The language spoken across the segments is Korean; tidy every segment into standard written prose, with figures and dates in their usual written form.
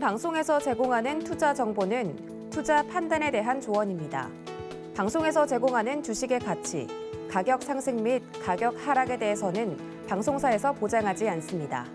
방송에서 제공하는 투자 정보는 투자 판단에 대한 조언입니다. 방송에서 제공하는 주식의 가치, 가격 상승 및 가격 하락에 대해서는 방송사에서 보장하지 않습니다.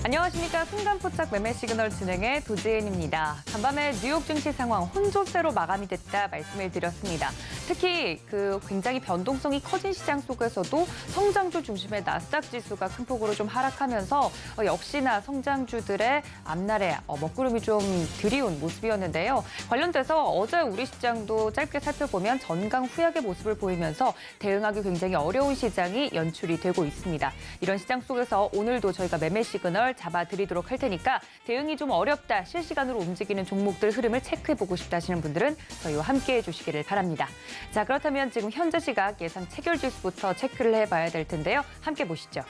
안녕하십니까. 순간포착 매매 시그널 진행의 도지은입니다. 간밤에 뉴욕 증시 상황 혼조세로 마감이 됐다 말씀을 드렸습니다. 특히 굉장히 변동성이 커진 시장 속에서도 성장주 중심의 나스닥 지수가 큰 폭으로 좀 하락하면서 역시나 성장주들의 앞날에 먹구름이 좀 드리운 모습이었는데요. 관련돼서 어제 우리 시장도 짧게 살펴보면 전강 후약의 모습을 보이면서 대응하기 굉장히 어려운 시장이 연출이 되고 있습니다. 이런 시장 속에서 오늘도 저희가 매매 시그널 잡아드리도록 할 테니까 대응이 좀 어렵다, 실시간으로 움직이는 종목들 흐름을 체크해보고 싶다 하시는 분들은 저희와 함께해 주시기를 바랍니다. 자, 그렇다면 지금 현재 시각 예상 체결 지수부터 체크를 해봐야 될 텐데요. 함께 보시죠.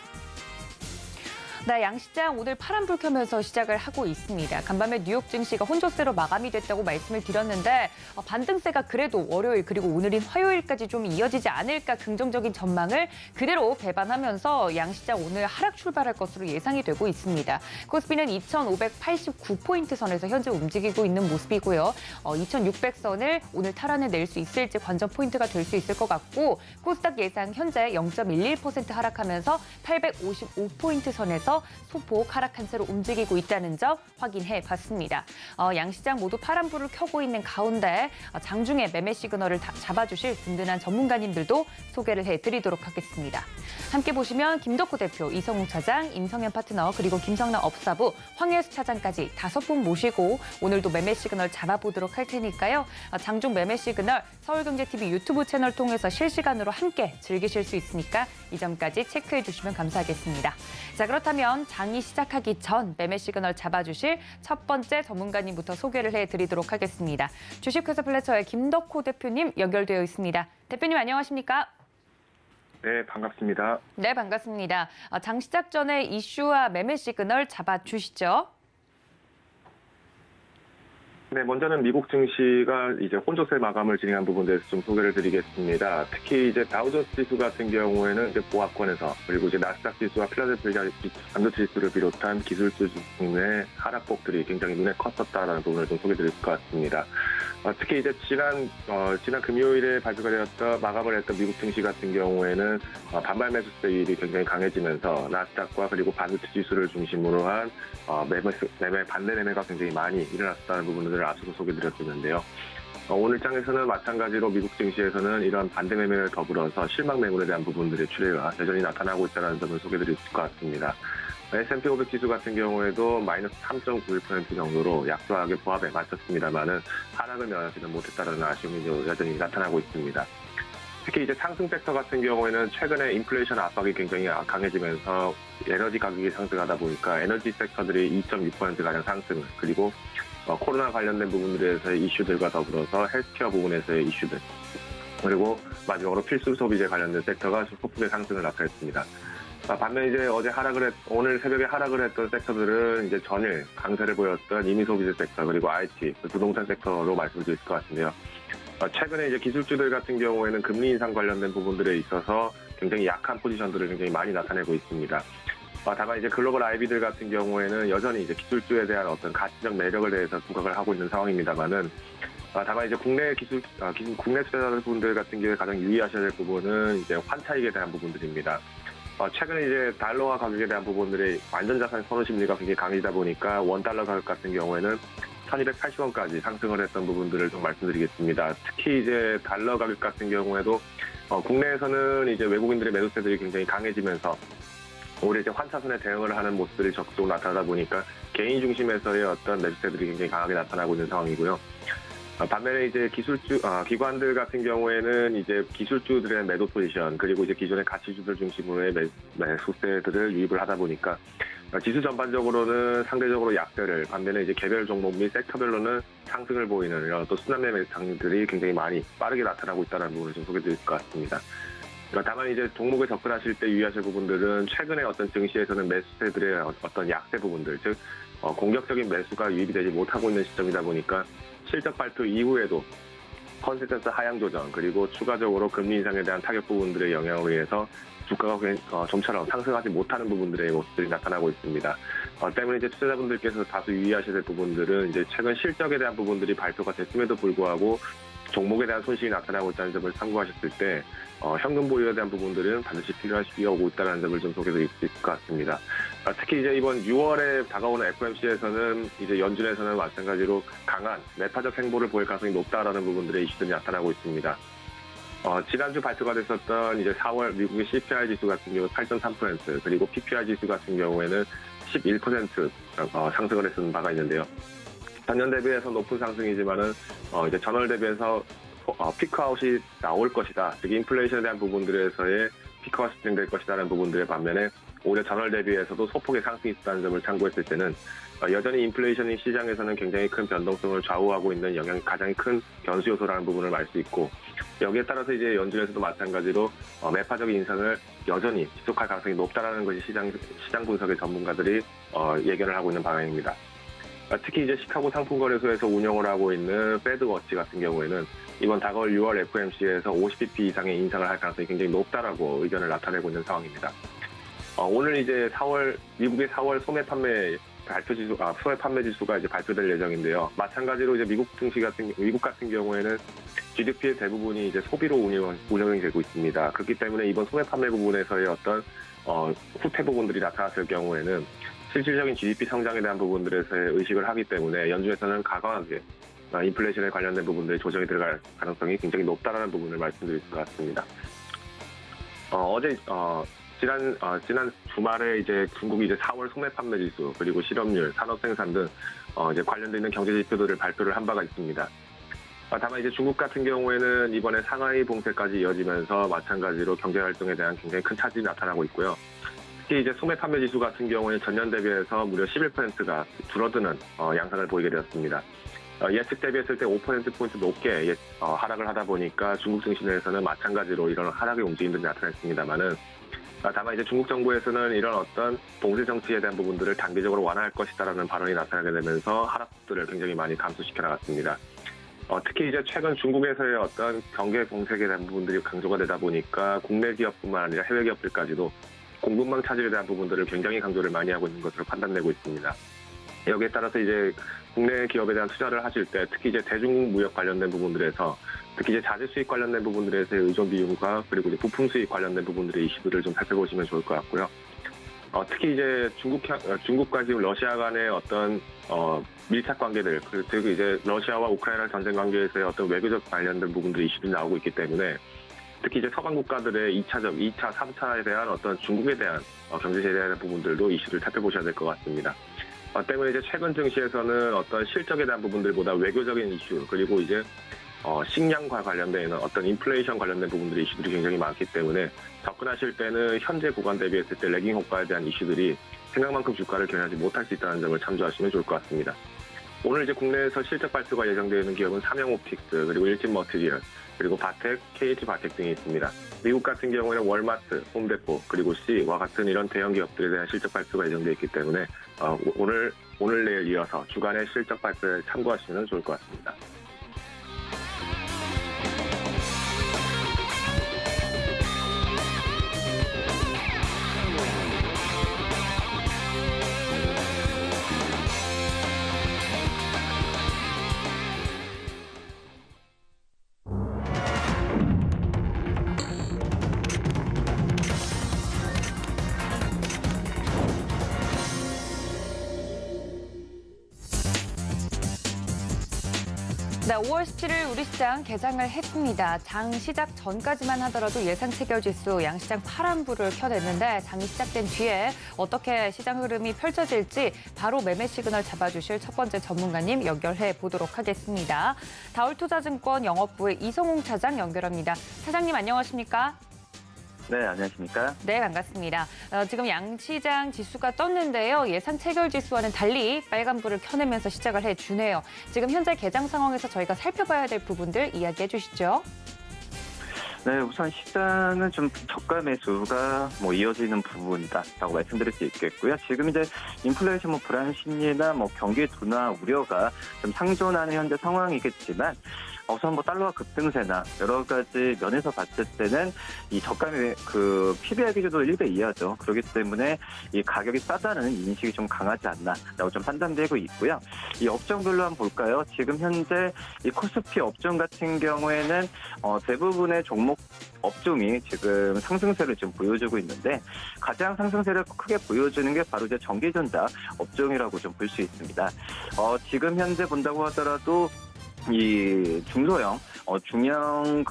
네, 양시장 오늘 파란불 켜면서 시작을 하고 있습니다. 간밤에 뉴욕 증시가 혼조세로 마감이 됐다고 말씀을 드렸는데 반등세가 그래도 월요일 그리고 오늘인 화요일까지 좀 이어지지 않을까 긍정적인 전망을 그대로 배반하면서 양시장 오늘 하락 출발할 것으로 예상이 되고 있습니다. 코스피는 2,589포인트 선에서 현재 움직이고 있는 모습이고요. 2,600선을 오늘 탈환해낼 수 있을지 관전 포인트가 될 수 있을 것 같고 코스닥 예상 현재 0.11% 하락하면서 855포인트 선에서 소폭 하락한 채로 움직이고 있다는 점 확인해 봤습니다. 양시장 모두 파란불을 켜고 있는 가운데 장중에 매매 시그널을 잡아주실 든든한 전문가님들도 소개를 해드리도록 하겠습니다. 함께 보시면 김덕호 대표, 이성웅 차장, 임성현 파트너, 그리고 김성남 업사부, 황혜수 차장까지 5분 모시고 오늘도 매매 시그널 잡아보도록 할 테니까요. 장중 매매 시그널 서울경제TV 유튜브 채널 통해서 실시간으로 함께 즐기실 수 있으니까 이 점까지 체크해 주시면 감사하겠습니다. 자, 그렇다면 장이 시작하기 전 매매 시그널 잡아주실 첫 번째 전문가님부터 소개를 해드리도록 하겠습니다. 주식회사 플래처의 김덕호 대표님 연결되어 있습니다. 대표님 안녕하십니까? 네, 반갑습니다. 네, 반갑습니다. 장 시작 전에 이슈와 매매 시그널 잡아주시죠. 네, 먼저는 미국 증시가 이제 혼조세 마감을 진행한 부분에 대해서 좀 소개를 드리겠습니다. 특히 이제 다우존스 지수 같은 경우에는 이제 보합권에서 그리고 이제 나스닥 지수와 필라델피아 반도체 지수를 비롯한 기술주 중의 하락폭들이 굉장히 눈에 컸었다라는 부분을 좀 소개드릴 것 같습니다. 특히 이제 지난 금요일에 발표가 되었던 마감을 했던 미국 증시 같은 경우에는 반발 매수세율이 굉장히 강해지면서 나스닥과 그리고 반도체 지수를 중심으로 한 반대 매매가 굉장히 많이 일어났다는 부분들을 앞서서 소개드렸었는데요. 오늘 장에서는 마찬가지로 미국 증시에서는 이런 반대 매매를 더불어서 실망 매물에 대한 부분들의 출회가 여전히 나타나고 있다는 점을 소개드릴 것 같습니다. S&P 500 지수 같은 경우에도 마이너스 3.91% 정도로 약소하게 보합에 맞췄습니다만은 하락을 면하지는 못했다는 아쉬움이 여전히 나타나고 있습니다. 특히 이제 상승 섹터 같은 경우에는 최근에 인플레이션 압박이 굉장히 강해지면서 에너지 가격이 상승하다 보니까 에너지 섹터들이 2.6%가량 상승, 그리고 코로나 관련된 부분들에서의 이슈들과 더불어서 헬스케어 부분에서의 이슈들, 그리고 마지막으로 필수 소비재 관련된 섹터가 소폭의 상승을 나타냈습니다. 반면 이제 오늘 새벽에 하락을 했던 섹터들은 이제 전일 강세를 보였던 임의소비재 섹터, 그리고 IT, 부동산 섹터로 말씀드릴 것 같은데요. 최근에 이제 기술주들 같은 경우에는 금리 인상 관련된 부분들에 있어서 굉장히 약한 포지션들을 굉장히 많이 나타내고 있습니다. 다만 이제 글로벌 IB들 같은 경우에는 여전히 이제 기술주에 대한 어떤 가치적 매력을 대해서 부각을 하고 있는 상황입니다만은, 다만 이제 국내 투자자분들 같은 경우에 가장 유의하셔야 될 부분은 이제 환차익에 대한 부분들입니다. 최근에 이제 달러화 가격에 대한 부분들이 완전자산 선호 심리가 굉장히 강해지다 보니까 원달러 가격 같은 경우에는 1280원까지 상승을 했던 부분들을 좀 말씀드리겠습니다. 특히 이제 달러 가격 같은 경우에도 국내에서는 이제 외국인들의 매도세들이 굉장히 강해지면서 올해 이제 환차선에 대응을 하는 모습들이 적극적으로 나타나다 보니까 개인 중심에서의 어떤 매수세들이 굉장히 강하게 나타나고 있는 상황이고요. 반면에 이제 기관들 같은 경우에는 이제 기술주들의 매도 포지션, 그리고 이제 기존의 가치주들 중심으로의 매수세들을 유입을 하다 보니까 지수 전반적으로는 상대적으로 약세를, 반면에 이제 개별 종목 및 섹터별로는 상승을 보이는 이런 또 순환매 매장들이 굉장히 많이 빠르게 나타나고 있다는 부분을 좀 소개드릴 것 같습니다. 다만 이제 종목에 접근하실 때 유의하실 부분들은 최근에 어떤 증시에서는 매수세들의 어떤 약세 부분들, 즉 공격적인 매수가 유입이 되지 못하고 있는 시점이다 보니까 실적 발표 이후에도 컨센서스 하향 조정 그리고 추가적으로 금리 인상에 대한 타격 부분들의 영향으로 인해서 주가가 좀처럼 상승하지 못하는 부분들의 모습들이 나타나고 있습니다. 때문에 이제 투자자분들께서 다소 유의하셔야 될 부분들은 이제 최근 실적에 대한 부분들이 발표가 됐음에도 불구하고 종목에 대한 손실이 나타나고 있다는 점을 참고하셨을 때 현금 보유에 대한 부분들은 반드시 필요한 시기가 오고 있다는 점을 좀 소개드릴 수 있을 것 같습니다. 특히 이제 이번 6월에 다가오는 FOMC에서는 이제 연준에서는 마찬가지로 강한 매파적 행보를 보일 가능성이 높다라는 부분들의 이슈들이 나타나고 있습니다. 지난주 발표가 됐었던 이제 4월 미국의 CPI 지수 같은 경우 8.3% 그리고 PPI 지수 같은 경우에는 11% 상승을 했던 바가 있는데요. 전년 대비해서 높은 상승이지만은 이제 전월 대비해서 피크아웃이 나올 것이다. 즉 인플레이션에 대한 부분들에서의 피크아웃이 진행될 것이다라는 부분들의 반면에 올해 전월 대비해서도 소폭의 상승이 있다는 점을 참고했을 때는 여전히 인플레이션이 시장에서는 굉장히 큰 변동성을 좌우하고 있는 영향이 가장 큰 변수 요소라는 부분을 알 수 있고 여기에 따라서 이제 연준에서도 마찬가지로 매파적 인상을 여전히 지속할 가능성이 높다라는 것이 시장 분석의 전문가들이 예견을 하고 있는 방향입니다. 특히 이제 시카고 상품거래소에서 운영을 하고 있는 페드워치 같은 경우에는 이번 다가올 6월 FOMC에서 50bp 이상의 인상을 할 가능성이 굉장히 높다라고 의견을 나타내고 있는 상황입니다. 오늘 이제 미국의 4월 소매 판매 지수가 이제 발표될 예정인데요. 마찬가지로 이제 미국 같은 경우에는 GDP의 대부분이 이제 소비로 운영이 되고 있습니다. 그렇기 때문에 이번 소매 판매 부분에서의 어떤 후퇴 부분들이 나타났을 경우에는 실질적인 GDP 성장에 대한 부분들에서의 의식을 하기 때문에 연준에서는 과감하게 인플레이션에 관련된 부분들이 조정이 들어갈 가능성이 굉장히 높다라는 부분을 말씀드릴 것 같습니다. 지난 주말에 이제 중국이 이제 4월 소매 판매 지수 그리고 실업률, 산업 생산 등 이제 관련돼 있는 경제 지표들을 발표를 한 바가 있습니다. 다만 이제 중국 같은 경우에는 이번에 상하이 봉쇄까지 이어지면서 마찬가지로 경제 활동에 대한 굉장히 큰 차질이 나타나고 있고요. 특히 이제 소매 판매 지수 같은 경우에는 전년 대비해서 무려 11%가 줄어드는 양상을 보이게 되었습니다. 예측 대비했을 때 5%포인트 높게 하락을 하다 보니까 중국 증시에서는 마찬가지로 이런 하락의 움직임들이 나타났습니다만은 다만 이제 중국 정부에서는 이런 어떤 봉쇄 정치에 대한 부분들을 단기적으로 완화할 것이다라는 발언이 나타나게 되면서 하락폭들을 굉장히 많이 감소시켜 나갔습니다. 특히 이제 최근 중국에서의 어떤 경계 봉쇄에 대한 부분들이 강조가 되다 보니까 국내 기업뿐만 아니라 해외 기업들까지도 공급망 차질에 대한 부분들을 굉장히 강조를 많이 하고 있는 것으로 판단되고 있습니다. 여기에 따라서 이제 국내 기업에 대한 투자를 하실 때 특히 이제 대중국 무역 관련된 부분들에서 특히 이제 자재 수입 관련된 부분들에서의 의존 비율과 그리고 이제 부품 수입 관련된 부분들의 이슈들을 좀 살펴보시면 좋을 것 같고요. 특히 이제 중국과 지금 러시아 간의 어떤 밀착 관계들, 즉 이제 러시아와 우크라이나 전쟁 관계에서의 어떤 외교적 관련된 부분들의 이슈들이 나오고 있기 때문에 특히 이제 서방 국가들의 2차, 3차에 대한 어떤 중국에 대한 경제 제재에 대한 부분들도 이슈를 살펴보셔야 될 것 같습니다. 때문에 이제 최근 증시에서는 어떤 실적에 대한 부분들보다 외교적인 이슈 그리고 이제 식량과 관련된 어떤 인플레이션 관련된 부분들의 이슈들이 굉장히 많기 때문에 접근하실 때는 현재 구간 대비했을 때 레깅 효과에 대한 이슈들이 생각만큼 주가를 견인하지 못할 수 있다는 점을 참조하시면 좋을 것 같습니다. 오늘 이제 국내에서 실적 발표가 예정되어 있는 기업은 삼양옵틱스 그리고 일진머티리얼 그리고 바텍, KT 바텍 등이 있습니다. 미국 같은 경우에는 월마트, 홈데포 그리고 C와 같은 이런 대형 기업들에 대한 실적 발표가 예정되어 있기 때문에 오늘 내일 이어서 주간의 실적 발표에 참고하시면 좋을 것 같습니다. 네, 5월 17일 우리 시장 개장을 했습니다. 장 시작 전까지만 하더라도 예상 체결 지수 양시장 파란불을 켜냈는데 장이 시작된 뒤에 어떻게 시장 흐름이 펼쳐질지 바로 매매 시그널 잡아주실 첫 번째 전문가님 연결해 보도록 하겠습니다. 다울투자증권 영업부의 이성웅 차장 연결합니다. 차장님 안녕하십니까? 네, 안녕하십니까? 네, 반갑습니다. 지금 양시장 지수가 떴는데요. 예상 체결 지수와는 달리 빨간불을 켜내면서 시작을 해주네요. 지금 현재 개장 상황에서 저희가 살펴봐야 될 부분들 이야기해 주시죠. 네, 우선 시장은 좀 저가 매수가 이어지는 부분이다라고 말씀드릴 수 있겠고요. 지금 이제 인플레이션 불안 심리나 경기 둔화 우려가 좀 상존하는 현재 상황이겠지만 우선 뭐 달러와 급등세나 여러 가지 면에서 봤을 때는 이 저가의 그 PBR 기준도 1배 이하죠. 그렇기 때문에 이 가격이 싸다는 인식이 좀 강하지 않나라고 좀 판단되고 있고요. 이 업종별로 한번 볼까요? 지금 현재 이 코스피 업종 같은 경우에는 대부분의 종목 업종이 지금 상승세를 좀 보여주고 있는데 가장 상승세를 크게 보여주는 게 바로 이제 전기전자 업종이라고 좀 볼 수 있습니다. 지금 현재 본다고 하더라도 이 중소형, 중형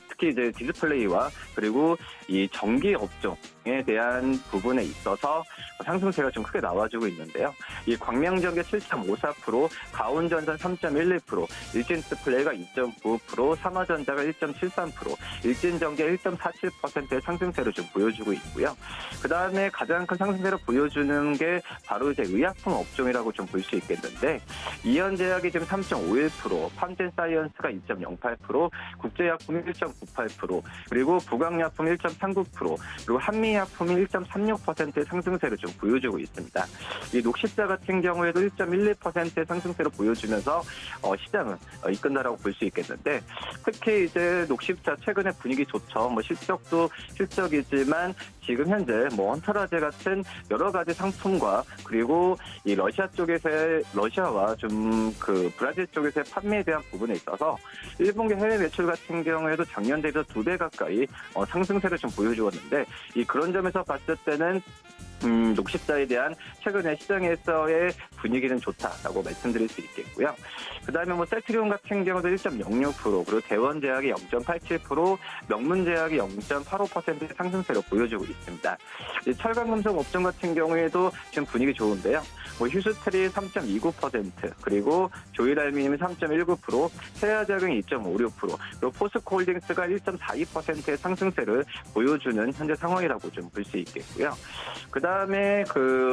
특히 이제 디스플레이와 그리고 이 전기 업종에 대한 부분에 있어서 상승세가 좀 크게 나와주고 있는데요. 이 광명전기 7.54%, 가온전자 3.12%, 일진디스플레이가 2.95%, 삼화전자가 1.73%, 일진전기가 1.47%의 상승세를 좀 보여주고 있고요. 그 다음에 가장 큰 상승세를 보여주는 게 바로 이제 의약품 업종이라고 좀 볼 수 있겠는데, 이현제약이 지금 3.51%, 팜젠사이언스가 2.08%, 국제약품이 1.98%, 그리고 부강약품 1.39%, 그리고 한미약품이 1.36%의 상승세를 좀 보여주고 있습니다. 이 녹십자 같은 경우에도 1.12%의 상승세를 보여주면서 시장을 이끈다라고 볼 수 있겠는데, 특히 이제 녹십자 최근에 분위기 좋죠. 뭐 실적도 실적이지만 지금 현재 뭐 헌터라제 같은 여러 가지 상품과 그리고 이 러시아와 좀 그 브라질 쪽에서의 판매에 대한 부분에 있어서 1분기 해외 매출 같은 경우에도 작년 대비해서 2배 가까이 상승세를 좀 보여주었는데, 이 그런 점에서 봤을 때는 녹십자에 대한 최근에 시장에서의 분위기는 좋다라고 말씀드릴 수 있겠고요. 그 다음에 뭐 셀트리온 같은 경우도 1.06%, 그리고 대원제약이 0.87%, 명문제약이 0.85%의 상승세를 보여주고 있습니다. 철강금속 업종 같은 경우에도 지금 분위기 좋은데요. 뭐 휴스트리 3.29%, 그리고 조일알미늄이 3.19%, 세아자경이 2.56%, 그리고 포스코홀딩스가 1.42%의 상승세를 보여주는 현재 상황이라고 좀 볼 수 있겠고요. 그 다음에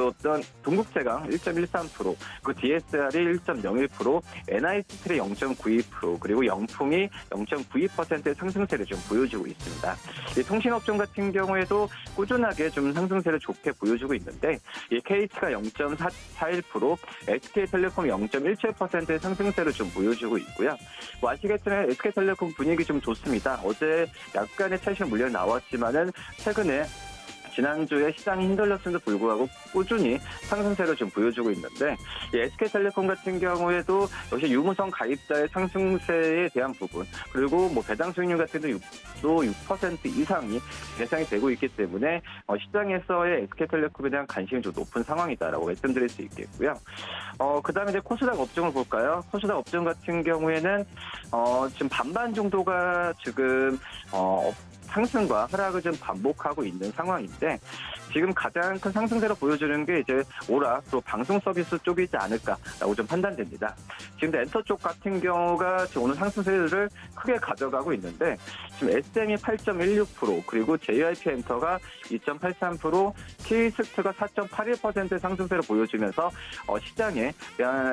어떤 동국제강 1.13%, 그 DSR이 1.01%, NI스틸이 0.92%, 그리고 영풍이 0.92%의 상승세를 좀 보여주고 있습니다. 이 통신업종 같은 경우에도 꾸준하게 좀 상승세를 좋게 보여주고 있는데, 이 KT가 0.41%, SK텔레콤이 0.17%의 상승세를 좀 보여주고 있고요. 뭐 아시겠지만 SK텔레콤 분위기 좀 좋습니다. 어제 약간의 차익 물량 나왔지만은 최근에 지난주에 시장이 흔들렸음에도 불구하고 꾸준히 상승세를 좀 보여주고 있는데, 이 SK텔레콤 같은 경우에도 역시 유무선 가입자의 상승세에 대한 부분, 그리고 뭐 배당 수익률 같은 경우도 6% 이상이 예상이 되고 있기 때문에 시장에서의 SK텔레콤에 대한 관심이 좀 높은 상황이다라고 말씀드릴 수 있겠고요. 그 다음에 이제 코스닥 업종을 볼까요? 코스닥 업종 같은 경우에는 지금 반반 정도가 지금 상승과 하락을 좀 반복하고 있는 상황인데, 지금 가장 큰 상승세를 보여주는 게 이제 오락, 또 방송 서비스 쪽이지 않을까라고 좀 판단됩니다. 지금 엔터 쪽 같은 경우가 지금 오늘 상승세를 크게 가져가고 있는데, 지금 SM이 8.16%, 그리고 JYP 엔터가 2.83%, K스트가 4.81%의 상승세를 보여주면서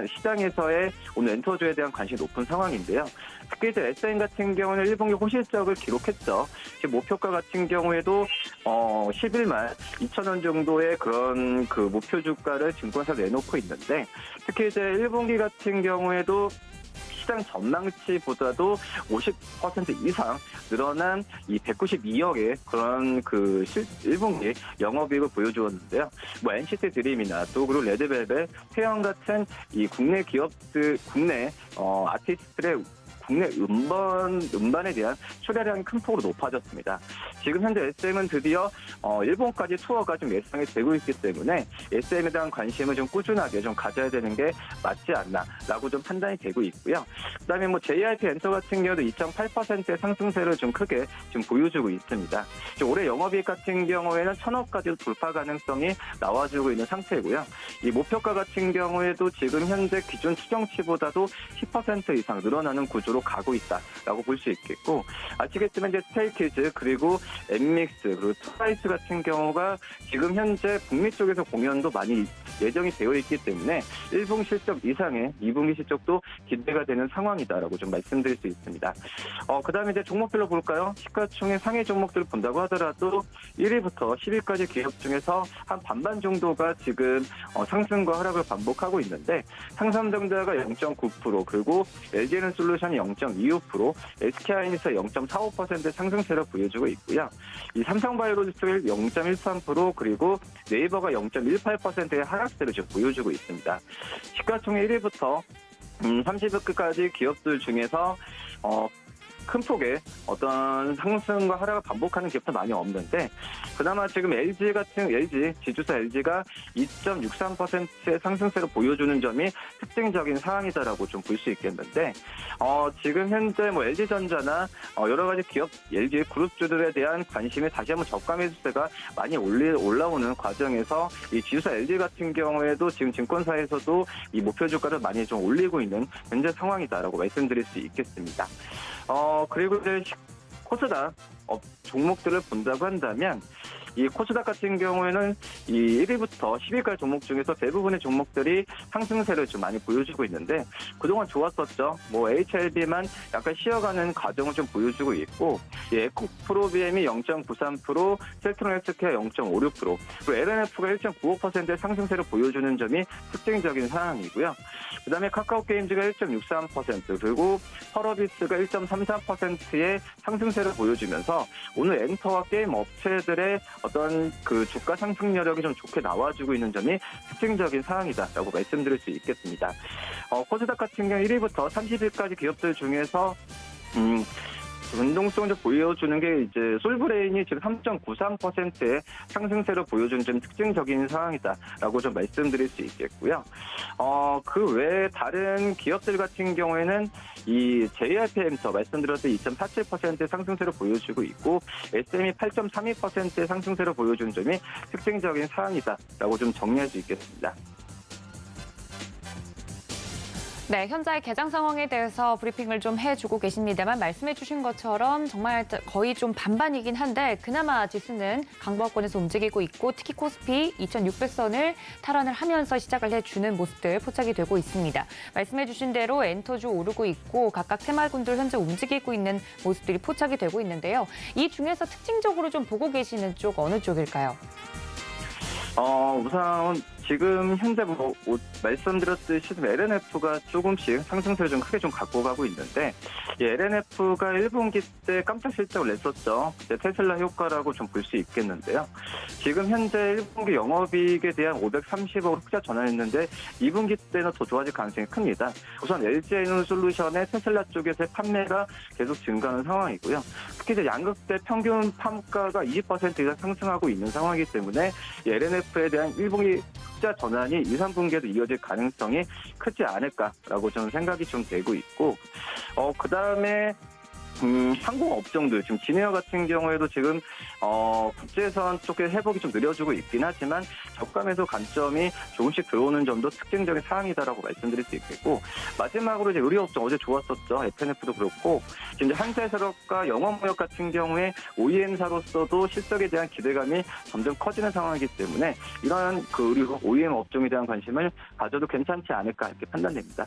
시장에서의 오늘 엔터주에 대한 관심이 높은 상황인데요. 특히 이제 SM 같은 경우는 1분기 호실적을 기록했죠. 지금 목표가 같은 경우에도 11만 2천원 정도의 그런 그 목표 주가를 증권사에 내놓고 있는데, 특히 이제 1분기 같은 경우에도 시장 전망치보다도 50% 이상 늘어난 이 192억의 그런 1분기 영업이익을 보여주었는데요. 뭐 NCT 드림이나 또 그리고 레드벨벳, 태영 같은 이 국내 기업들, 국내 아티스트들의 국내 음반에 대한 출하량이 큰 폭으로 높아졌습니다. 지금 현재 SM은 드디어 일본까지 투어가 좀 예상이 되고 있기 때문에 SM에 대한 관심을 좀 꾸준하게 좀 가져야 되는 게 맞지 않나라고 좀 판단이 되고 있고요. 그다음에 뭐 JYP 엔터 같은 경우도 2.8%의 상승세를 좀 크게 지금 보여주고 있습니다. 올해 영업이익 같은 경우에는 1,000억까지도 돌파 가능성이 나와주고 있는 상태고요. 이 목표가 같은 경우에도 지금 현재 기존 추정치보다도 10% 이상 늘어나는 구조로 가고 있다라고 볼 수 있겠고, 아시겠지만 이제 스테이키즈, 그리고 엠믹스, 그리고 트와이스 같은 경우가 지금 현재 북미 쪽에서 공연도 많이 예정이 되어 있기 때문에 1분기 실적 이상의 2분기 실적도 기대가 되는 상황이다라고 좀 말씀드릴 수 있습니다. 그다음에 이제 종목별로 볼까요? 시가총액 상위 종목들을 본다고 하더라도 1위부터 10위까지 기업 중에서 한 반반 정도가 지금 상승과 하락을 반복하고 있는데, 삼성전자가 0.9%, 그리고 LG에너솔루션이 0.25%, SK하이닉스 0.45% 상승세를 보여주고 있고요. 이 삼성바이오로직스가 0.13%, 그리고 네이버가 0.18%의 하락세를 지금 보여주고 있습니다. 시가총액 1위부터 30위까지 기업들 중에서 큰 폭의 어떤 상승과 하락을 반복하는 기업도 많이 없는데, 그나마 지금 LG 지주사 LG가 2.63%의 상승세를 보여주는 점이 특징적인 상황이다라고 좀 볼 수 있겠는데, 지금 현재 LG전자나 여러 가지 기업 LG 그룹주들에 대한 관심이 다시 한번 저가 매수세가 많이 올라오는 과정에서 이 지주사 LG 같은 경우에도 지금 증권사에서도 이 목표 주가를 많이 좀 올리고 있는 현재 상황이다라고 말씀드릴 수 있겠습니다. 그리고 이제 코스닥 종목들을 본다고 한다면, 이 코스닥 같은 경우에는 이 1위부터 10위까지 종목 중에서 대부분의 종목들이 상승세를 좀 많이 보여주고 있는데, 그동안 좋았었죠. HLB만 약간 쉬어가는 과정을 좀 보여주고 있고, 에코프로비엠이 0.93%, 셀트론 헬스케어 0.56%, 그리고 LNF가 1.95%의 상승세를 보여주는 점이 특징적인 상황이고요. 그 다음에 카카오게임즈가 1.63%, 그리고 펄어비스가 1.33%의 상승세를 보여주면서 오늘 엔터와 게임 업체들의 어떤 그 주가 상승 여력이 좀 좋게 나와주고 있는 점이 특징적인 상황이다라고 말씀드릴 수 있겠습니다. 코스닥 같은 경우 1위부터 30위까지 기업들 중에서 변동성을 보여주는 게 이제 솔브레인이 지금 3.93%의 상승세를 보여주는 좀 특징적인 상황이다라고 좀 말씀드릴 수 있겠고요. 그 외에 다른 기업들 같은 경우에는 이 JRPM서 말씀드렸던 2.47%의 상승세를 보여주고 있고, SM이 8.32%의 상승세를 보여주는 점이 특징적인 상황이다라고 좀 정리할 수 있겠습니다. 네, 현재 개장 상황에 대해서 브리핑을 좀 해주고 계십니다만, 말씀해 주신 것처럼 정말 거의 좀 반반이긴 한데, 그나마 지수는 강보합권에서 움직이고 있고, 특히 코스피 2600선을 탈환을 하면서 시작을 해주는 모습들 포착이 되고 있습니다. 말씀해 주신 대로 엔터주 오르고 있고, 각각 테마군들 현재 움직이고 있는 모습들이 포착이 되고 있는데요. 이 중에서 특징적으로 좀 보고 계시는 쪽 어느 쪽일까요? 우선 지금 현재 말씀드렸듯이 LNF가 조금씩 상승세를 좀 크게 좀 갖고 가고 있는데, LNF가 1분기 때 깜짝 실적을 냈었죠. 그때 테슬라 효과라고 좀 볼 수 있겠는데요. 지금 현재 1분기 영업이익에 대한 530억 흑자 전환했는데 2분기 때는 더 좋아질 가능성이 큽니다. 우선 LG에너솔루션의 테슬라 쪽에서의 판매가 계속 증가하는 상황이고요. 특히 이제 양극재 평균 판가가 20% 이상 상승하고 있는 상황이기 때문에 LNF에 대한 1분기 흑자 전환이 2, 3분기에도 이어질 가능성이 크지 않을까라고 저는 생각이 좀 되고 있고, 그 다음에 항공업종들, 지금 진에어 같은 경우에도 지금 국제선 쪽에 회복이 좀 느려지고 있긴 하지만 저가 매수 관점이 조금씩 들어오는 점도 특징적인 상황이다라고 말씀드릴 수 있겠고, 마지막으로 이제 의료업종 어제 좋았었죠. FNF도 그렇고, 지금 이제 한세서럽과 영업무역 같은 경우에 OEM사로서도 실적에 대한 기대감이 점점 커지는 상황이기 때문에 이러한 그 의료 OEM 업종에 대한 관심을 가져도 괜찮지 않을까 이렇게 판단됩니다.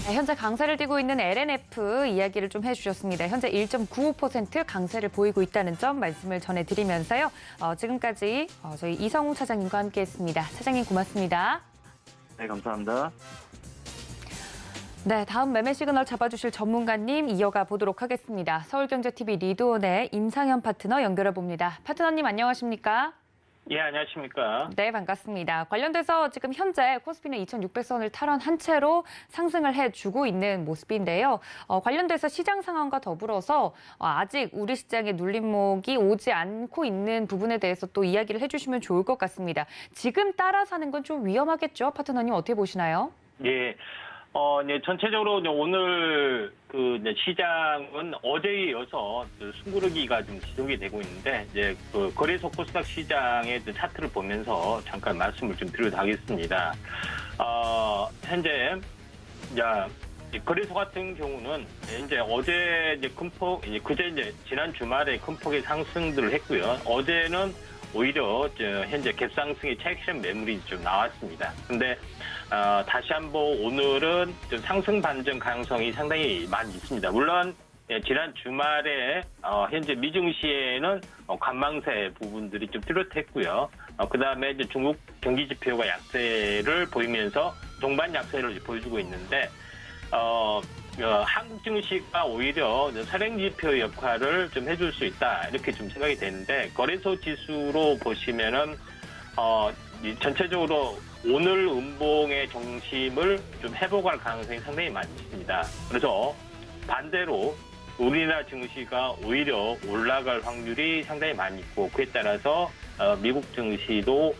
현재 강세를 띠고 있는 LNF 이야기를 좀 해주셨습니다. 현재 1.95% 강세를 보이고 있다는 점 말씀을 전해드리면서요. 지금까지 저희 이성우 차장님과 함께했습니다. 차장님 고맙습니다. 네, 감사합니다. 네, 다음 매매 시그널 잡아주실 전문가님 이어가 보도록 하겠습니다. 서울경제TV 리드온의 임상현 파트너 연결해 봅니다. 파트너님 안녕하십니까? 예, 안녕하십니까. 네, 반갑습니다. 관련돼서 지금 현재 코스피는 2600선을 탈환한 채로 상승을 해주고 있는 모습인데요. 관련돼서 시장 상황과 더불어서 아직 우리 시장의 눌림목이 오지 않고 있는 부분에 대해서 또 이야기를 해주시면 좋을 것 같습니다. 지금 따라 사는 건 좀 위험하겠죠? 파트너님 어떻게 보시나요? 예. 네, 전체적으로 오늘 시장은 어제에 이어서 숨고르기가 좀 지속이 되고 있는데, 이제 거래소 코스닥 시장의 차트를 보면서 잠깐 말씀을 좀 드리도록 하겠습니다. 현재, 거래소 같은 경우는 이제 어제 큰 폭, 그제 지난 주말에 큰 폭의 상승들을 했고요. 어제는 오히려 현재 갭상승의 차익실현 매물이 좀 나왔습니다. 근데 다시 한번 오늘은 좀 상승 반전 가능성이 상당히 많이 있습니다. 물론 지난 주말에 현재 미증시에는 관망세 부분들이 좀 뚜렷했고요. 그다음에 이제 중국 경기 지표가 약세를 보이면서 동반 약세를 보여주고 있는데 한국 증시가 오히려 선행지표 역할을 좀 해줄 수 있다 이렇게 좀 생각이 되는데 거래소 지수로 보시면은 전체적으로 오늘 음봉의 중심을 좀 회복할 가능성이 상당히 많습니다. 그래서 반대로 우리나라 증시가 오히려 올라갈 확률이 상당히 많이 있고 그에 따라서 미국 증시도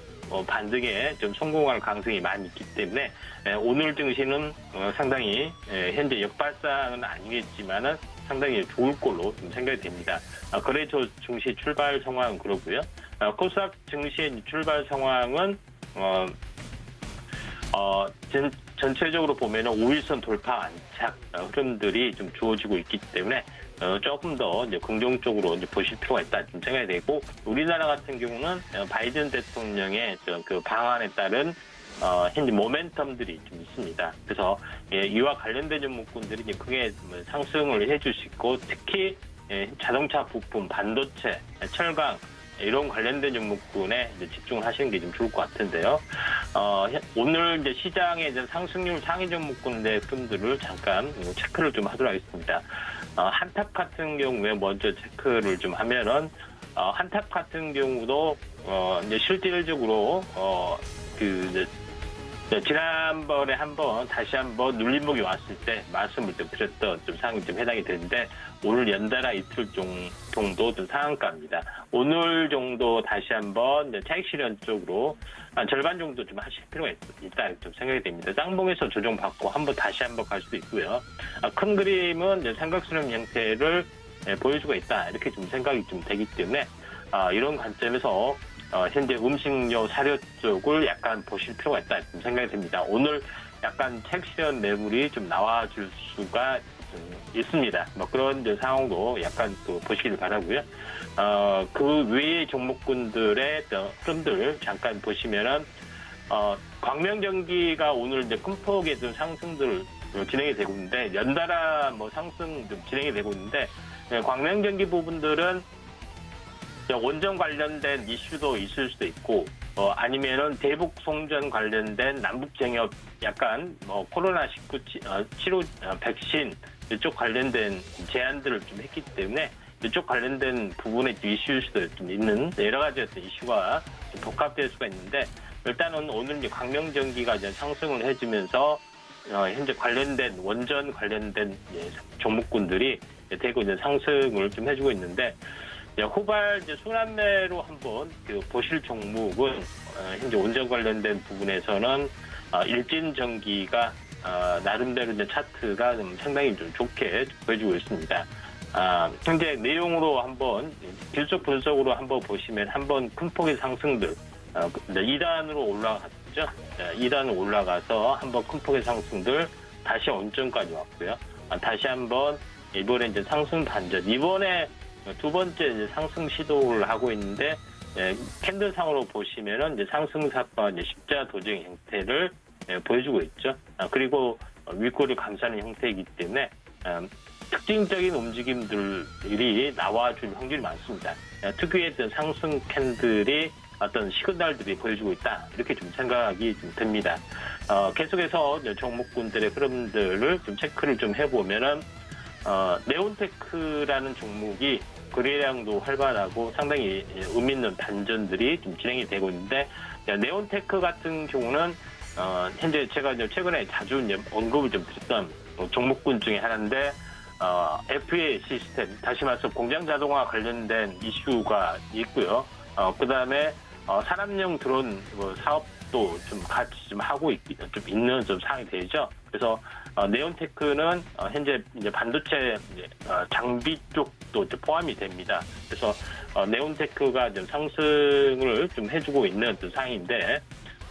반등에 좀 성공할 가능성이 많이 있기 때문에 오늘 증시는 상당히 현재 역발상은 아니겠지만은 상당히 좋을 걸로 좀 생각이 됩니다. 거래소 증시 출발 상황은 그렇고요. 코스닥 증시의 출발 상황은 전체적으로 보면 5일선 돌파 안착 흐름들이 좀 주어지고 있기 때문에 조금 더 이제 긍정적으로 이제 보실 필요가 있다 좀 생각이 되고 우리나라 같은 경우는 바이든 대통령의 그 방안에 따른 현재 모멘텀들이 좀 있습니다. 그래서 이와 관련된 종목군들이 이제 크게 상승을 해주시고 특히 자동차 부품, 반도체, 철강 이런 관련된 종목군에 이제 집중을 하시는 게 좀 좋을 것 같은데요. 오늘 이제 시장의 이제 상승률 상위 종목군의 흐름들을 잠깐 체크를 좀 하도록 하겠습니다. 한탑 같은 경우에 먼저 체크를 좀 하면은 한탑 같은 경우도 이제 실질적으로 지난번에 다시 한번 눌림목이 왔을 때 말씀을 좀 드렸던 좀 상황이 좀 해당이 되는데 오늘 연달아 이틀 정도 좀 상한가입니다. 오늘 정도 다시 한번 차익 실현 쪽으로 한 절반 정도 좀 하실 필요가 있다 좀 생각이 됩니다. 쌍봉에서 조정받고 다시 한번 갈 수도 있고요. 큰 그림은 이제 삼각수렴 형태를 보여주고 있다 이렇게 좀 생각이 좀 되기 때문에 이런 관점에서 현재 음식료, 사료 쪽을 약간 보실 필요가 있다 좀 생각이 됩니다. 오늘 약간 차익 실현 매물이 좀 나와줄 수가 있습니다. 그런 이제 상황도 약간 또 보시길 바라고요. 그 외의 종목군들의 흐름들 잠깐 보시면은 광명전기가 오늘 이제 큰 폭의 좀 상승들 진행이 되고 있는데 연달아 상승 좀 진행이 되고 있는데 광명전기 부분들은 원전 관련된 이슈도 있을 수도 있고 아니면은 대북 송전 관련된 남북 쟁협 약간 코로나19 치료 백신 이쪽 관련된 제안들을 좀 했기 때문에 이쪽 관련된 부분의 이슈일 수도 좀 있는 여러 가지 어떤 이슈가 좀 복합될 수가 있는데 일단은 오늘 이제 광명전기가 이제 상승을 해주면서 현재 관련된 원전 관련된 종목군들이 대거 이제 상승을 좀 해주고 있는데 후발 이제 순환매로 한번 보실 종목은 현재 원전 관련된 부분에서는 일진전기가 나름대로 이제 차트가 좀 상당히 좀 좋게 보여주고 있습니다. 현재 내용으로 한번 기술적 분석으로 한번 보시면 한번 큰 폭의 상승들 2단으로 올라갔죠. 2단으로 올라가서 한번 큰 폭의 상승들 다시 원점까지 왔고요. 다시 한번 이번에 이제 상승 반전 이번에 두 번째 이제 상승 시도를 하고 있는데 캔들상으로 보시면은 이제 상승사과 이제 십자 도정 형태를 보여주고 있죠. 그리고 윗골을 감싸는 형태이기 때문에 특징적인 움직임들이 나와줄 확률이 많습니다. 특유의 어떤 상승 캔들이 어떤 시그널들이 보여주고 있다 이렇게 좀 생각이 좀 듭니다. 계속해서 종목군들의 흐름들을 좀 체크를 좀 해보면은 네온테크라는 종목이 거래량도 활발하고 상당히 의미 있는 반전들이 좀 진행이 되고 있는데 네온테크 같은 경우는 현재 제가 최근에 자주 언급을 좀 드렸던 종목군 중에 하나인데 FA 시스템 다시 말해서 공장 자동화 관련된 이슈가 있고요. 그 다음에 산업용 드론 사업도 좀 같이 좀 하고 있는 좀 상황이 되죠. 그래서 네온테크는 현재 이제 반도체 장비 쪽도 이제 포함이 됩니다. 그래서 네온테크가 좀 상승을 좀 해주고 있는 상황인데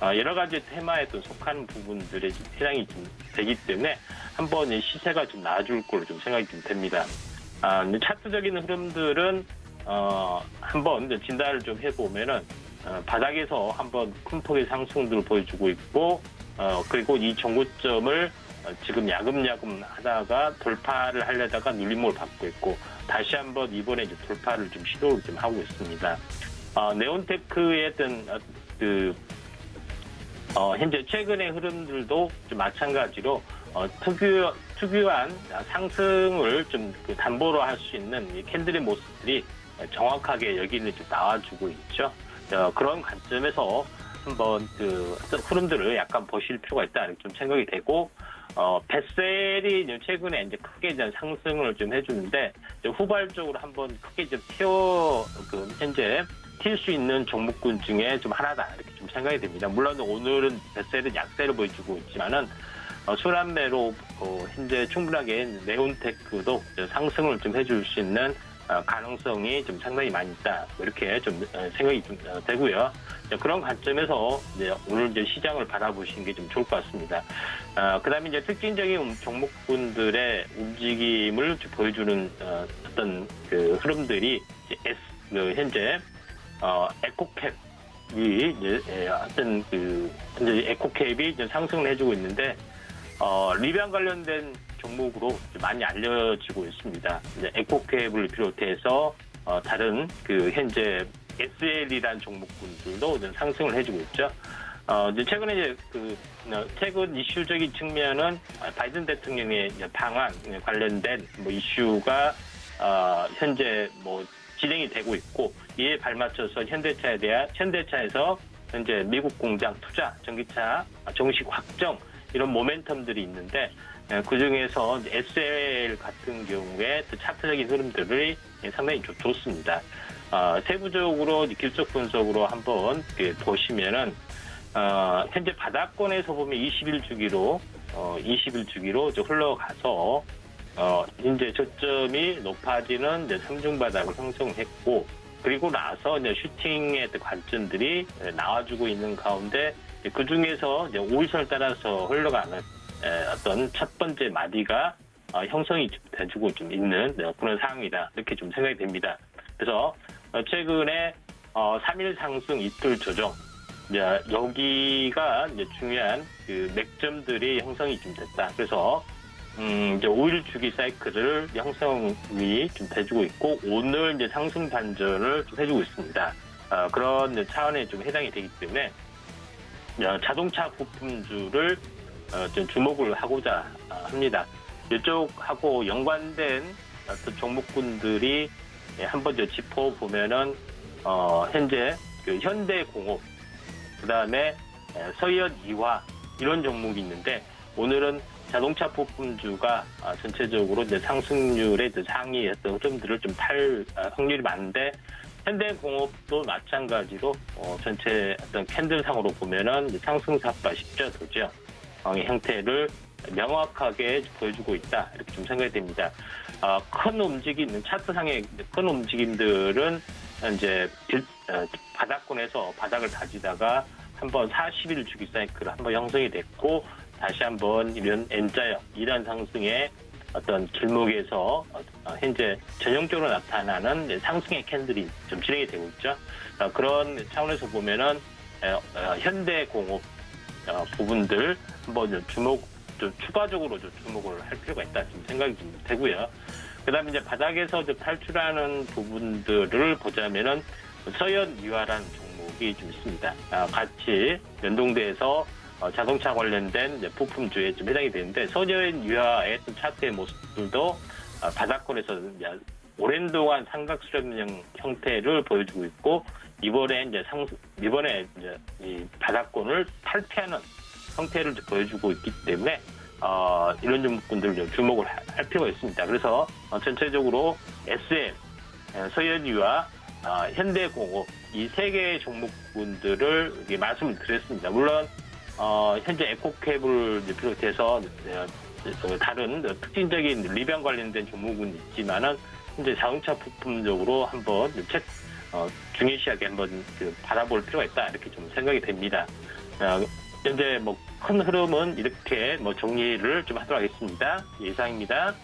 여러 가지 테마에 또 속하는 부분들에 좀 해당이 좀 되기 때문에 한번 이 시세가 좀 나아질 걸로 좀 생각이 좀 됩니다. 차트적인 흐름들은 한번 진단을 좀 해보면은 바닥에서 한번 큰 폭의 상승들을 보여주고 있고 그리고 이 정고점을 지금 야금야금 하다가 돌파를 하려다가 눌림목을 받고 있고 다시 한번 이번에 이제 돌파를 좀 시도를 좀 하고 있습니다. 네온테크의 어떤 현재 최근의 흐름들도 좀 마찬가지로 특유한 상승을 좀 담보로 할 수 있는 이 캔들의 모습들이 정확하게 여기는 좀 나와주고 있죠. 그런 관점에서 한번 어떤 흐름들을 약간 보실 필요가 있다 이렇게 좀 생각이 되고, 벳셀이 최근에 이제 크게 이제 상승을 좀 해주는데, 이제 후발적으로 한번 크게 좀 현재 튈 수 있는 종목군 중에 좀 하나다 이렇게 좀 생각이 됩니다. 물론 오늘은 벳셀은 약세를 보여주고 있지만은 순환매로 현재 충분하게 네온테크도 상승을 좀 해줄 수 있는 가능성이 좀 상당히 많이 있다 이렇게 좀 생각이 좀 되고요. 그런 관점에서 이제 오늘 이제 시장을 바라보시는 게 좀 좋을 것 같습니다. 그다음에 이제 특징적인 종목군들의 움직임을 보여주는 어떤 흐름들이 이제 현재 에코캡이 이제 어떤 현재 에코캡이 이제 상승을 해주고 있는데, 리변 관련된 종목으로 많이 알려지고 있습니다. 이제 에코캡을 비롯해서 다른 현재 SL이라는 종목군들도 상승을 해주고 있죠. 이제 최근에 이제 최근 이슈적인 측면은 바이든 대통령의 이제 방한 관련된 이슈가 현재 진행이 되고 있고, 이에 발맞춰서 현대차에서 현재 미국 공장 투자, 전기차 정식 확정 이런 모멘텀들이 있는데, 그 중에서 SL 같은 경우에 차트적인 흐름들이 상당히 좋습니다. 세부적으로 길적 분석으로 한번 보시면은 현재 바닥권에서 보면 21주기로 흘러가서 현재 저점이 높아지는 이제 삼중 바닥을 형성했고, 그리고 나서 이제 슈팅의 관점들이 나와주고 있는 가운데, 그 중에서 이제 5일선을 따라서 흘러가는 어떤 첫 번째 마디가 형성이 돼주고 좀 있는 그런 상황이다 이렇게 좀 생각이 됩니다. 그래서 최근에 3일 상승 이틀 조정, 여기가 이제 중요한 맥점들이 형성이 좀 됐다. 그래서 이제 5일 주기 사이클을 형성이 좀 돼주고 있고, 오늘 이제 상승 반전을 좀 해주고 있습니다. 그런 차원에 좀 해당이 되기 때문에 자동차 부품주를 좀 주목을 하고자 합니다. 이쪽하고 연관된 어떤 종목군들이 한번 짚어보면은 현재 현대공업, 그다음에 서현이화 이런 종목이 있는데, 오늘은 자동차 부품주가 전체적으로 이제 상승률의 상위였던 흐름들을 좀 탈 확률이 많은데, 현대공업도 마찬가지로 전체 어떤 캔들상으로 보면은 상승사파 십자도죠. 형태를 명확하게 보여주고 있다 이렇게 좀 생각이 됩니다. 큰 움직임, 차트상의 큰 움직임들은 이제 바닥권에서 바닥을 다지다가 한번 40일 주기 사이클 한번 형성이 됐고, 다시 한번 이런 N자형 이란 상승의 어떤 길목에서 현재 전형적으로 나타나는 상승의 캔들이 좀 진행이 되고 있죠. 그런 차원에서 보면은 현대공업 부분들 한번 좀 추가적으로 좀 주목을 할 필요가 있다 좀 생각이 좀 되고요. 그다음에 이제 바닥에서 탈출하는 부분들을 보자면은 서현유화라는 종목이 좀 있습니다. 같이 연동돼서 자동차 관련된 부품주에 좀 해당이 되는데, 서현유화의 차트의 모습들도 바닥권에서 오랜 동안 삼각수렴형 형태를 보여주고 있고, 이번에 이제 이 바닥권을 탈피하는 형태를 보여주고 있기 때문에 이런 종목군들을 좀 주목을 할 필요가 있습니다. 그래서 전체적으로 SL, 서현유화, 현대공업 이 세 개의 종목군들을 말씀을 드렸습니다. 물론 현재 에코캡을 비롯해서 다른 특징적인 리변 관련된 종목은 있지만은 현재 자동차 부품적으로 한번 중요시하게 한번 바라볼 필요가 있다 이렇게 좀 생각이 됩니다. 현재 큰 흐름은 이렇게 정리를 좀 하도록 하겠습니다. 이상입니다.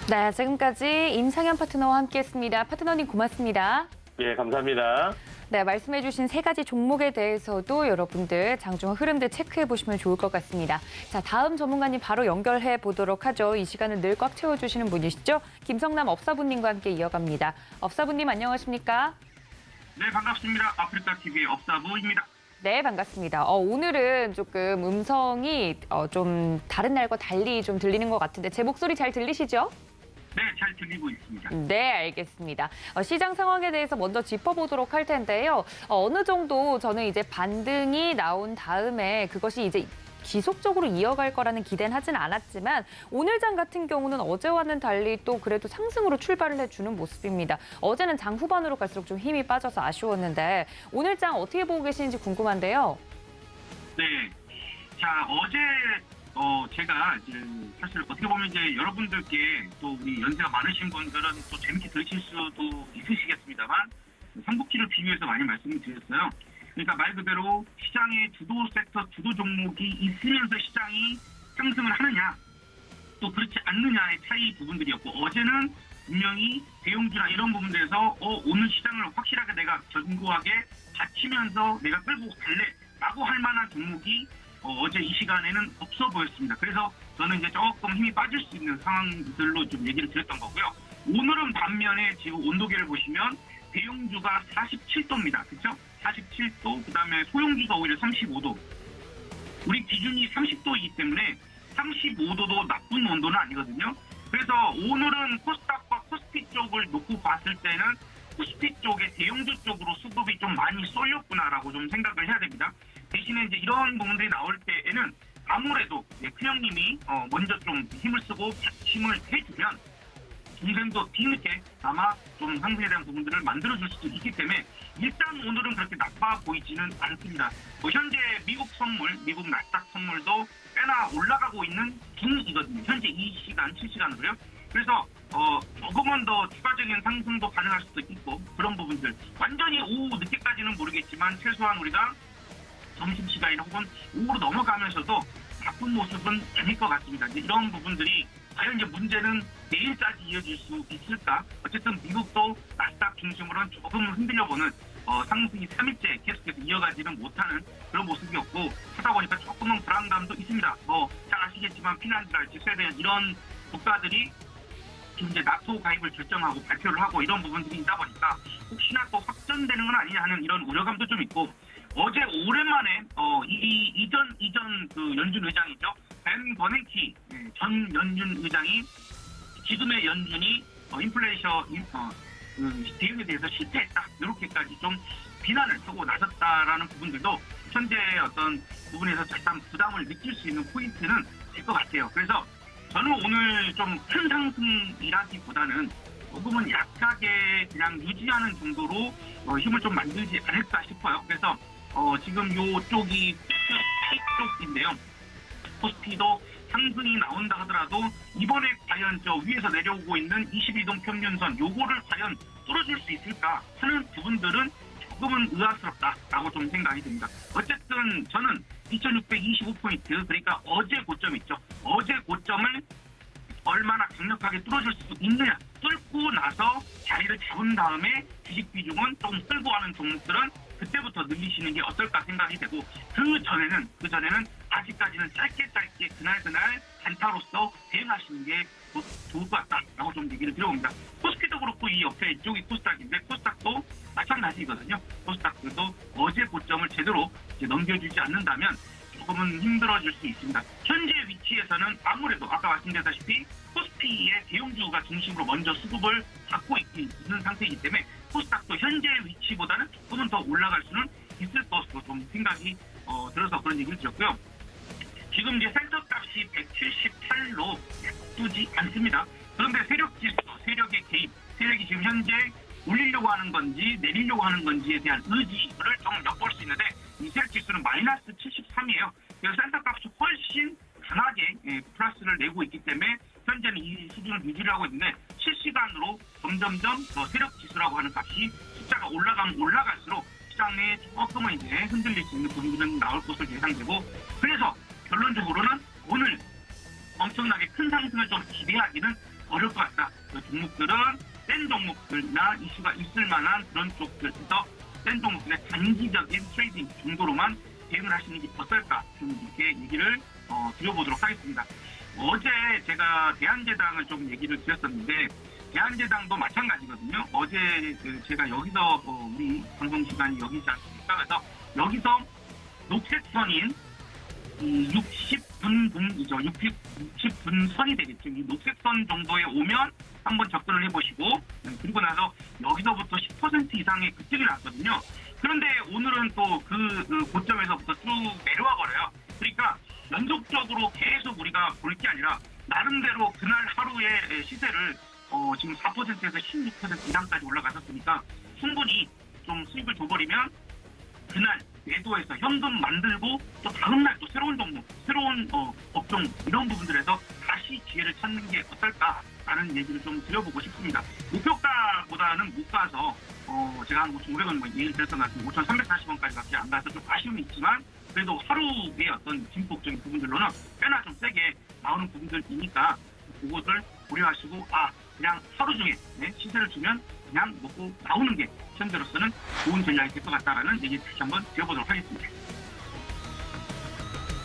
네, 지금까지 임상현 파트너와 함께했습니다. 파트너님 고맙습니다. 예, 감사합니다. 네, 말씀해주신 세 가지 종목에 대해서도 여러분들 장중 흐름들 체크해 보시면 좋을 것 같습니다. 자, 다음 전문가님 바로 연결해 보도록 하죠. 이 시간은 늘 꽉 채워주시는 분이시죠. 김성남 업사부님과 함께 이어갑니다. 업사부님 안녕하십니까? 네, 반갑습니다. 아프리카 TV의 업사부입니다. 네, 반갑습니다. 오늘은 조금 음성이 좀 다른 날과 달리 좀 들리는 것 같은데 제 목소리 잘 들리시죠? 네, 잘 들리고 있습니다. 네, 알겠습니다. 시장 상황에 대해서 먼저 짚어보도록 할 텐데요. 어느 정도 저는 이제 반등이 나온 다음에 그것이 이제 지속적으로 이어갈 거라는 기대는 하진 않았지만 오늘 장 같은 경우는 어제와는 달리 또 그래도 상승으로 출발을 해주는 모습입니다. 어제는 장 후반으로 갈수록 좀 힘이 빠져서 아쉬웠는데 오늘 장 어떻게 보고 계시는지 궁금한데요. 네. 자, 어제 제가 이제 사실 어떻게 보면 이제 여러분들께 또 우리 연세가 많으신 분들은 또 재밌게 들으실 수도 있으시겠습니다만 삼국지를 비교해서 많이 말씀을 드렸어요. 그러니까 말 그대로 시장의 주도 섹터, 주도 종목이 있으면서 시장이 상승을 하느냐, 또 그렇지 않느냐의 차이 부분들이었고, 어제는 분명히 대형주나 이런 부분들에서 오늘 시장을 확실하게 내가 견고하게 받치면서 내가 끌고 갈래라고 할 만한 종목이 어제 이 시간에는 없어 보였습니다. 그래서 저는 이제 조금 힘이 빠질 수 있는 상황들로 좀 얘기를 드렸던 거고요. 오늘은 반면에 지금 온도계를 보시면 대형주가 47도입니다. 그렇죠? 47도, 그다음에 소형주가 오히려 35도. 우리 기준이 30도이기 때문에 35도도 나쁜 온도는 아니거든요. 그래서 오늘은 코스닥과 코스피 쪽을 놓고 봤을 때는 코스피 쪽에 대형주 쪽으로 수급이 좀 많이 쏠렸구나라고 좀 생각을 해야 됩니다. 대신에 이제 이런 부분들이 나올 때에는 아무래도 큰형님이 먼저 좀 힘을 쓰고 받침을 해주면 동생도 뒤늦게 아마 좀 상승에 대한 부분들을 만들어줄 수도 있기 때문에 일단 오늘은 그렇게 나빠 보이지는 않습니다. 현재 미국 선물, 미국 나스닥 선물도 꽤나 올라가고 있는 중이거든요. 현재 이 시간, 7시간으로요. 그래서 조금은 더 추가적인 상승도 가능할 수도 있고 그런 부분들. 완전히 오후 늦게까지는 모르겠지만 최소한 우리가 점심시간이나 혹은 오후로 넘어가면서도 나쁜 모습은 아닐 것 같습니다. 이제 이런 부분들이 과연 이제 문제는 내일까지 이어질 수 있을까? 어쨌든 미국도 나스닥 중심으로는 조금 흔들려보는 상승이 3일째 계속해서 이어가지는 못하는 그런 모습이었고 하다 보니까 조금은 불안감도 있습니다. 잘 아시겠지만 핀란드랄지 스웨덴 이런 국가들이 지금 이제 나토 가입을 결정하고 발표를 하고 이런 부분들이 있다 보니까 혹시나 또 확전되는 건 아니냐 하는 이런 우려감도 좀 있고 어제 오랜만에 이전 그 연준 의장이죠. 벤 버냉키 전 연준 의장이 지금의 연준이 인플레이션 대응에 대해서 실패했다 이렇게까지 좀 비난을 하고 나섰다라는 부분들도 현재 어떤 부분에서 약간 부담을 느낄 수 있는 포인트는 될 것 같아요. 그래서 저는 오늘 좀 큰 상승이라기보다는 조금은 약하게 그냥 유지하는 정도로 힘을 좀 만들지 않을까 싶어요. 그래서 지금 요쪽이 코스피 쪽인데요. 코스피도 상승이 나온다 하더라도 이번에 과연 저 위에서 내려오고 있는 22동 평균선 요거를 과연 뚫어줄 수 있을까 하는 부분들은 조금은 의아스럽다라고 좀 생각이 듭니다. 어쨌든 저는 2625포인트 그러니까 어제 고점 있죠. 어제 고점을 얼마나 강력하게 뚫어줄 수 있느냐 뚫고 나서 자리를 잡은 다음에 주식 비중은 조금 끌고 가는 종목들은 그때부터 늘리시는 게 어떨까 생각이 되고 그 전에는 아직까지는 짧게 그날 단타로서 대응하시는 게 좋을 것 같다라고 좀 얘기를 드려봅니다. 코스피도 그렇고 이 옆에 이쪽이 코스닥인데 코스닥도 마찬가지거든요. 코스닥도 어제 고점을 제대로 이제 넘겨주지 않는다면 조금은 힘들어질 수 있습니다. 현재 위치에서는 아무래도 아까 말씀드렸다시피 코스피의 대형주가 중심으로 먼저 수급을 받고 있는 상태이기 때문에 코스닥도 현재 위치보다는 조금은 더 올라갈 수는 있을 것으로 좀 생각이 들어서 그런 얘기를 드렸고요. 지금 이제 센터값이 178로 나쁘지 않습니다. 그런데 세력의 개입, 세력이 지금 현재 올리려고 하는 건지 내리려고 하는 건지에 대한 의지를 좀 엿볼 수 있는데 이 세력 지수는 마이너스 73이에요. 그래서 센터값이 훨씬 강하게 플러스를 내고 있기 때문에 현재는 이 수준을 유지를 하고 있는데 실시간으로 점점점 세력 지수라고 하는 값이 숫자가 올라가면 올라갈수록 시장에 조금은 이제 흔들릴 수 있는 부분들은 나올 것으로 예상되고 그래서 결론적으로는 오늘 엄청나게 큰 상승을 좀 기대하기는 어려울 것 같다. 그 종목들은 센 종목들이나 이슈가 있을 만한 그런 쪽들에서 센 종목들의 단기적인 트레이딩 정도로만 대응을 하시는 게 어떨까 좀 이렇게 얘기를 드려보도록 하겠습니다. 어제 제가 대한제당을 좀 얘기를 드렸었는데 대한제당도 마찬가지거든요. 어제 제가 여기서 우리 방송 시간이 여기지 않습니까? 그래서 여기서 녹색선인 이 60분봉이죠. 60분 선이 되겠죠. 이 녹색선 정도에 오면 한번 접근을 해보시고 그리고 나서 여기서부터 10% 이상의 급등이 났거든요. 그런데 오늘은 또 그 고점에서부터 쭉 내려와 버려요. 그러니까 연속적으로 계속 우리가 볼 게 아니라 나름대로 그날 하루의 시세를 지금 4%에서 16% 이상까지 올라갔었으니까 충분히 좀 수익을 줘버리면 그날 매도해서 현금 만들고 또 다음날 또 새로운 종목, 새로운 업종 이런 부분들에서 다시 기회를 찾는 게 어떨까라는 얘기를 좀 드려보고 싶습니다. 목표가보다는 못 가서 제가 한 5,500원 얘기 드렸던 것 같은데 5,340원까지밖에 안 가서 좀 아쉬움이 있지만 그래도 하루의 어떤 진폭적인 부분들로는 꽤나 좀 세게 나오는 부분들이니까 그것을 고려하시고 그냥 하루 중에 시세를 주면 그냥 먹고 나오는 게 현재로서는 좋은 전략이 될 것 같다라는 얘기 다시 한번 드려보도록 하겠습니다.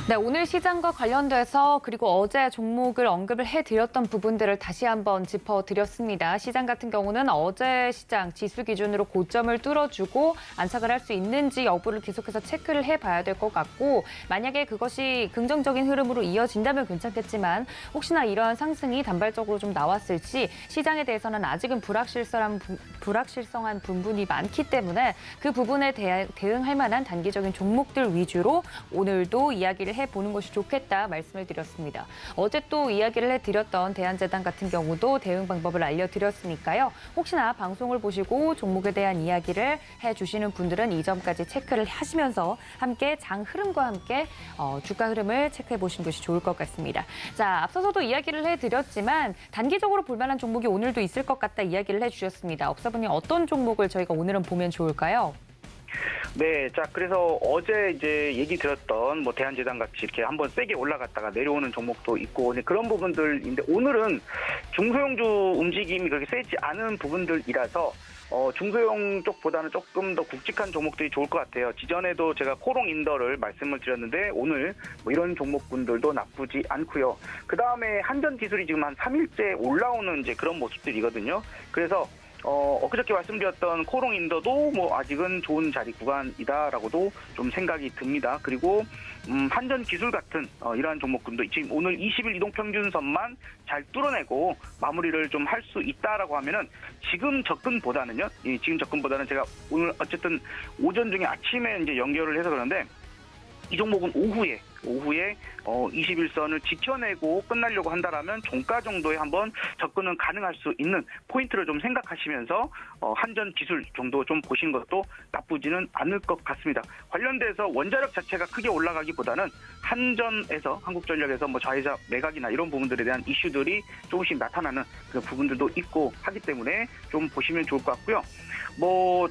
네, 오늘 시장과 관련돼서 그리고 어제 종목을 언급을 해드렸던 부분들을 다시 한번 짚어드렸습니다. 시장 같은 경우는 어제 시장 지수 기준으로 고점을 뚫어주고 안착을 할 수 있는지 여부를 계속해서 체크를 해봐야 될 것 같고 만약에 그것이 긍정적인 흐름으로 이어진다면 괜찮겠지만 혹시나 이러한 상승이 단발적으로 좀 나왔을지 시장에 대해서는 아직은 불확실성한 부분이 많기 때문에 그 부분에 대응할 만한 단기적인 종목들 위주로 오늘도 이야기를 해보는 것이 좋겠다 말씀을 드렸습니다. 어제 또 이야기를 해드렸던 대한재단 같은 경우도 대응 방법을 알려드렸으니까요. 혹시나 방송을 보시고 종목에 대한 이야기를 해주시는 분들은 이 점까지 체크를 하시면서 함께 장 흐름과 함께 주가 흐름을 체크해 보시는 것이 좋을 것 같습니다. 자, 앞서서도 이야기를 해드렸지만 단기적으로 볼 만한 종목이 오늘도 있을 것 같다 이야기를 해주셨습니다. 업사분이 어떤 종목을 저희가 오늘은 보면 좋을까요? 네, 자, 그래서 어제 이제 얘기 드렸던 대한재단 같이 이렇게 한번 세게 올라갔다가 내려오는 종목도 있고, 그런 부분들인데 오늘은 중소형주 움직임이 그렇게 세지 않은 부분들이라서 중소형 쪽보다는 조금 더 굵직한 종목들이 좋을 것 같아요. 지전에도 제가 코롱인더를 말씀을 드렸는데 오늘 이런 종목군들도 나쁘지 않고요. 그 다음에 한전기술이 지금 한 3일째 올라오는 이제 그런 모습들이거든요. 그래서 엊그저께 말씀드렸던 코롱인더도 아직은 좋은 자리 구간이다라고도 좀 생각이 듭니다. 그리고 한전기술 같은 이러한 종목군도 지금 오늘 20일 이동평균선만 잘 뚫어내고 마무리를 좀 할 수 있다라고 하면은 지금 접근보다는요. 지금 접근보다는 제가 오늘 어쨌든 오전 중에 아침에 이제 연결을 해서 그런데 이 종목은 오후에 21선을 지켜내고 끝나려고 한다라면 종가 정도에 한번 접근은 가능할 수 있는 포인트를 좀 생각하시면서 한전 기술 정도 좀 보시는 것도 나쁘지는 않을 것 같습니다. 관련돼서 원자력 자체가 크게 올라가기보다는 한전에서 한국전력에서 좌회사 매각이나 이런 부분들에 대한 이슈들이 조금씩 나타나는 그런 부분들도 있고 하기 때문에 좀 보시면 좋을 것 같고요.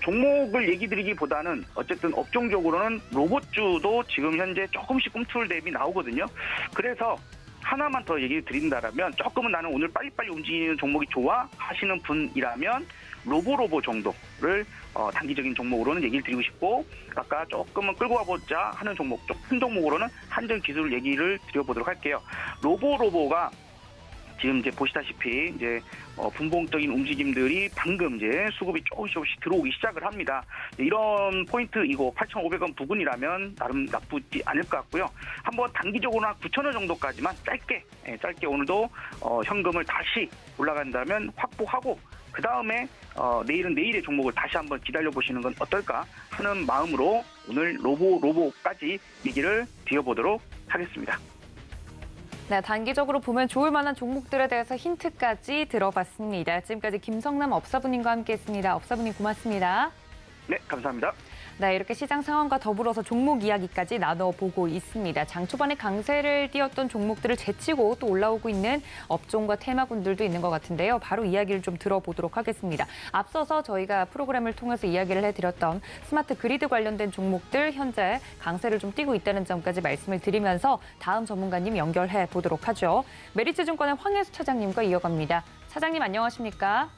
종목을 얘기 드리기보다는 어쨌든 업종적으로는 로봇주도 지금 현재 조금씩 꿈틀 대비 나오거든요. 그래서 하나만 더 얘기 드린다라면 조금은 나는 오늘 빨리빨리 움직이는 종목이 좋아 하시는 분이라면 로보 정도를 단기적인 종목으로는 얘기를 드리고 싶고 아까 조금은 끌고 와보자 하는 종목, 좀 큰 종목으로는 한전기술 얘기를 드려보도록 할게요. 로보가 지금 이제 보시다시피 이제 분봉적인 움직임들이 방금 이제 수급이 조금씩 들어오기 시작을 합니다. 이런 포인트이고 8,500원 부근이라면 나름 나쁘지 않을 것 같고요. 한번 단기적으로나 9,000원 정도까지만 짧게 오늘도 현금을 다시 올라간다면 확보하고 그 다음에 내일은 내일의 종목을 다시 한번 기다려보시는 건 어떨까 하는 마음으로 오늘 로보까지 얘기를 드려보도록 하겠습니다. 네, 단기적으로 보면 좋을 만한 종목들에 대해서 힌트까지 들어봤습니다. 지금까지 김성남 업사부님과 함께했습니다. 업사부님 고맙습니다. 네, 감사합니다. 네, 이렇게 시장 상황과 더불어서 종목 이야기까지 나눠보고 있습니다. 장 초반에 강세를 띄었던 종목들을 제치고 또 올라오고 있는 업종과 테마군들도 있는 것 같은데요. 바로 이야기를 좀 들어보도록 하겠습니다. 앞서서 저희가 프로그램을 통해서 이야기를 해드렸던 스마트 그리드 관련된 종목들 현재 강세를 좀 띄고 있다는 점까지 말씀을 드리면서 다음 전문가님 연결해 보도록 하죠. 메리츠증권의 황혜수 차장님과 이어갑니다. 차장님 안녕하십니까?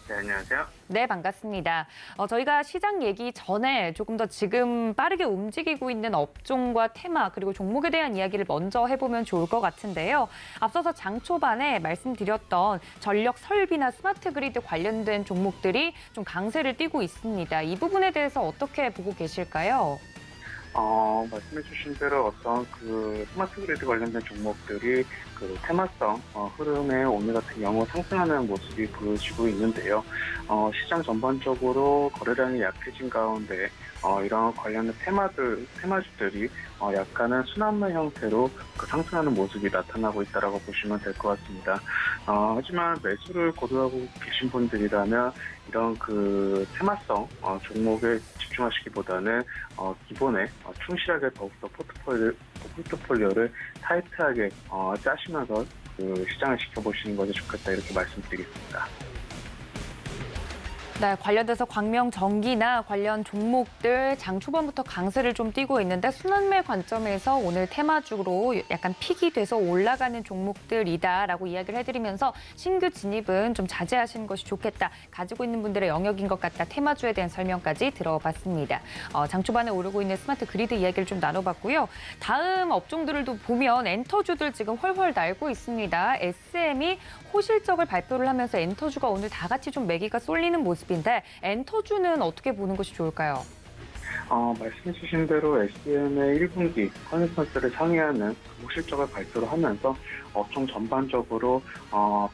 네, 안녕하세요. 네, 반갑습니다. 저희가 시장 얘기 전에 조금 더 지금 빠르게 움직이고 있는 업종과 테마 그리고 종목에 대한 이야기를 먼저 해보면 좋을 것 같은데요. 앞서서 장 초반에 말씀드렸던 전력 설비나 스마트 그리드 관련된 종목들이 좀 강세를 띠고 있습니다. 이 부분에 대해서 어떻게 보고 계실까요? 말씀해주신 대로 어떤 스마트 그리드 관련된 종목들이 테마성 흐름에 오늘 같은 경우 상승하는 모습이 보여지고 있는데요. 시장 전반적으로 거래량이 약해진 가운데 이런 관련된 테마주들이 약간은 순환매 형태로 상승하는 모습이 나타나고 있다고 보시면 될 것 같습니다. 하지만 매수를 고려하고 계신 분들이라면 이런 테마성 종목에 집중하시기보다는 기본에 충실하게 더욱더 포트폴리오를 타이트하게 짜시면서 시장을 지켜보시는 것이 좋겠다 이렇게 말씀드리겠습니다. 네, 관련돼서 광명전기나 관련 종목들 장 초반부터 강세를 좀 띠고 있는데 순환매 관점에서 오늘 테마주로 약간 픽이 돼서 올라가는 종목들이다라고 이야기를 해드리면서 신규 진입은 좀 자제하시는 것이 좋겠다. 가지고 있는 분들의 영역인 것 같다. 테마주에 대한 설명까지 들어봤습니다. 장 초반에 오르고 있는 스마트 그리드 이야기를 좀 나눠봤고요. 다음 업종들을 또 보면 엔터주들 지금 훨훨 날고 있습니다. SM이 호실적을 발표를 하면서 엔터주가 오늘 다 같이 좀 매기가 쏠리는 모습인데 엔터주는 어떻게 보는 것이 좋을까요? 말씀해주신 대로 SM의 1분기 컨센서스를 상회하는 실적을 발표를 하면서 업종 전반적으로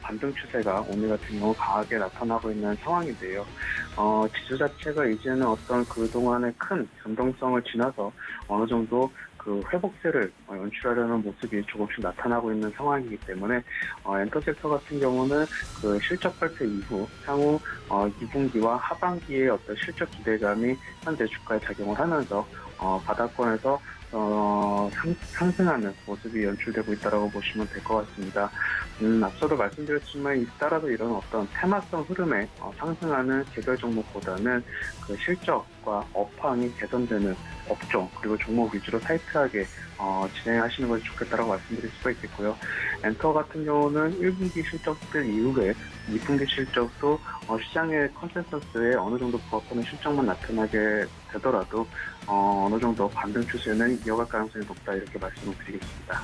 반등 추세가 오늘 같은 경우 강하게 나타나고 있는 상황인데요. 지수 자체가 이제는 어떤 그동안의 큰 변동성을 지나서 어느 정도 회복세를 연출하려는 모습이 조금씩 나타나고 있는 상황이기 때문에 엔터 섹터 같은 경우는 실적 발표 이후 향후 2분기와 하반기의 어떤 실적 기대감이 현재 주가에 작용을 하면서 바닥권에서 상승하는 모습이 연출되고 있다고 보시면 될 것 같습니다. 앞서도 말씀드렸지만 따라서 이런 어떤 테마성 흐름에 상승하는 개별 종목보다는 실적과 업황이 개선되는 업종 그리고 종목 위주로 타이트하게 진행하시는 것이 좋겠다고 말씀드릴 수가 있겠고요. 엔터 같은 경우는 1분기 실적들 이후에 2분기 실적도 시장의 컨센서스에 어느 정도 부합하는 실적만 나타나게 되더라도 어느 정도 반등 추세는 이어갈 가능성이 높다 이렇게 말씀을 드리겠습니다.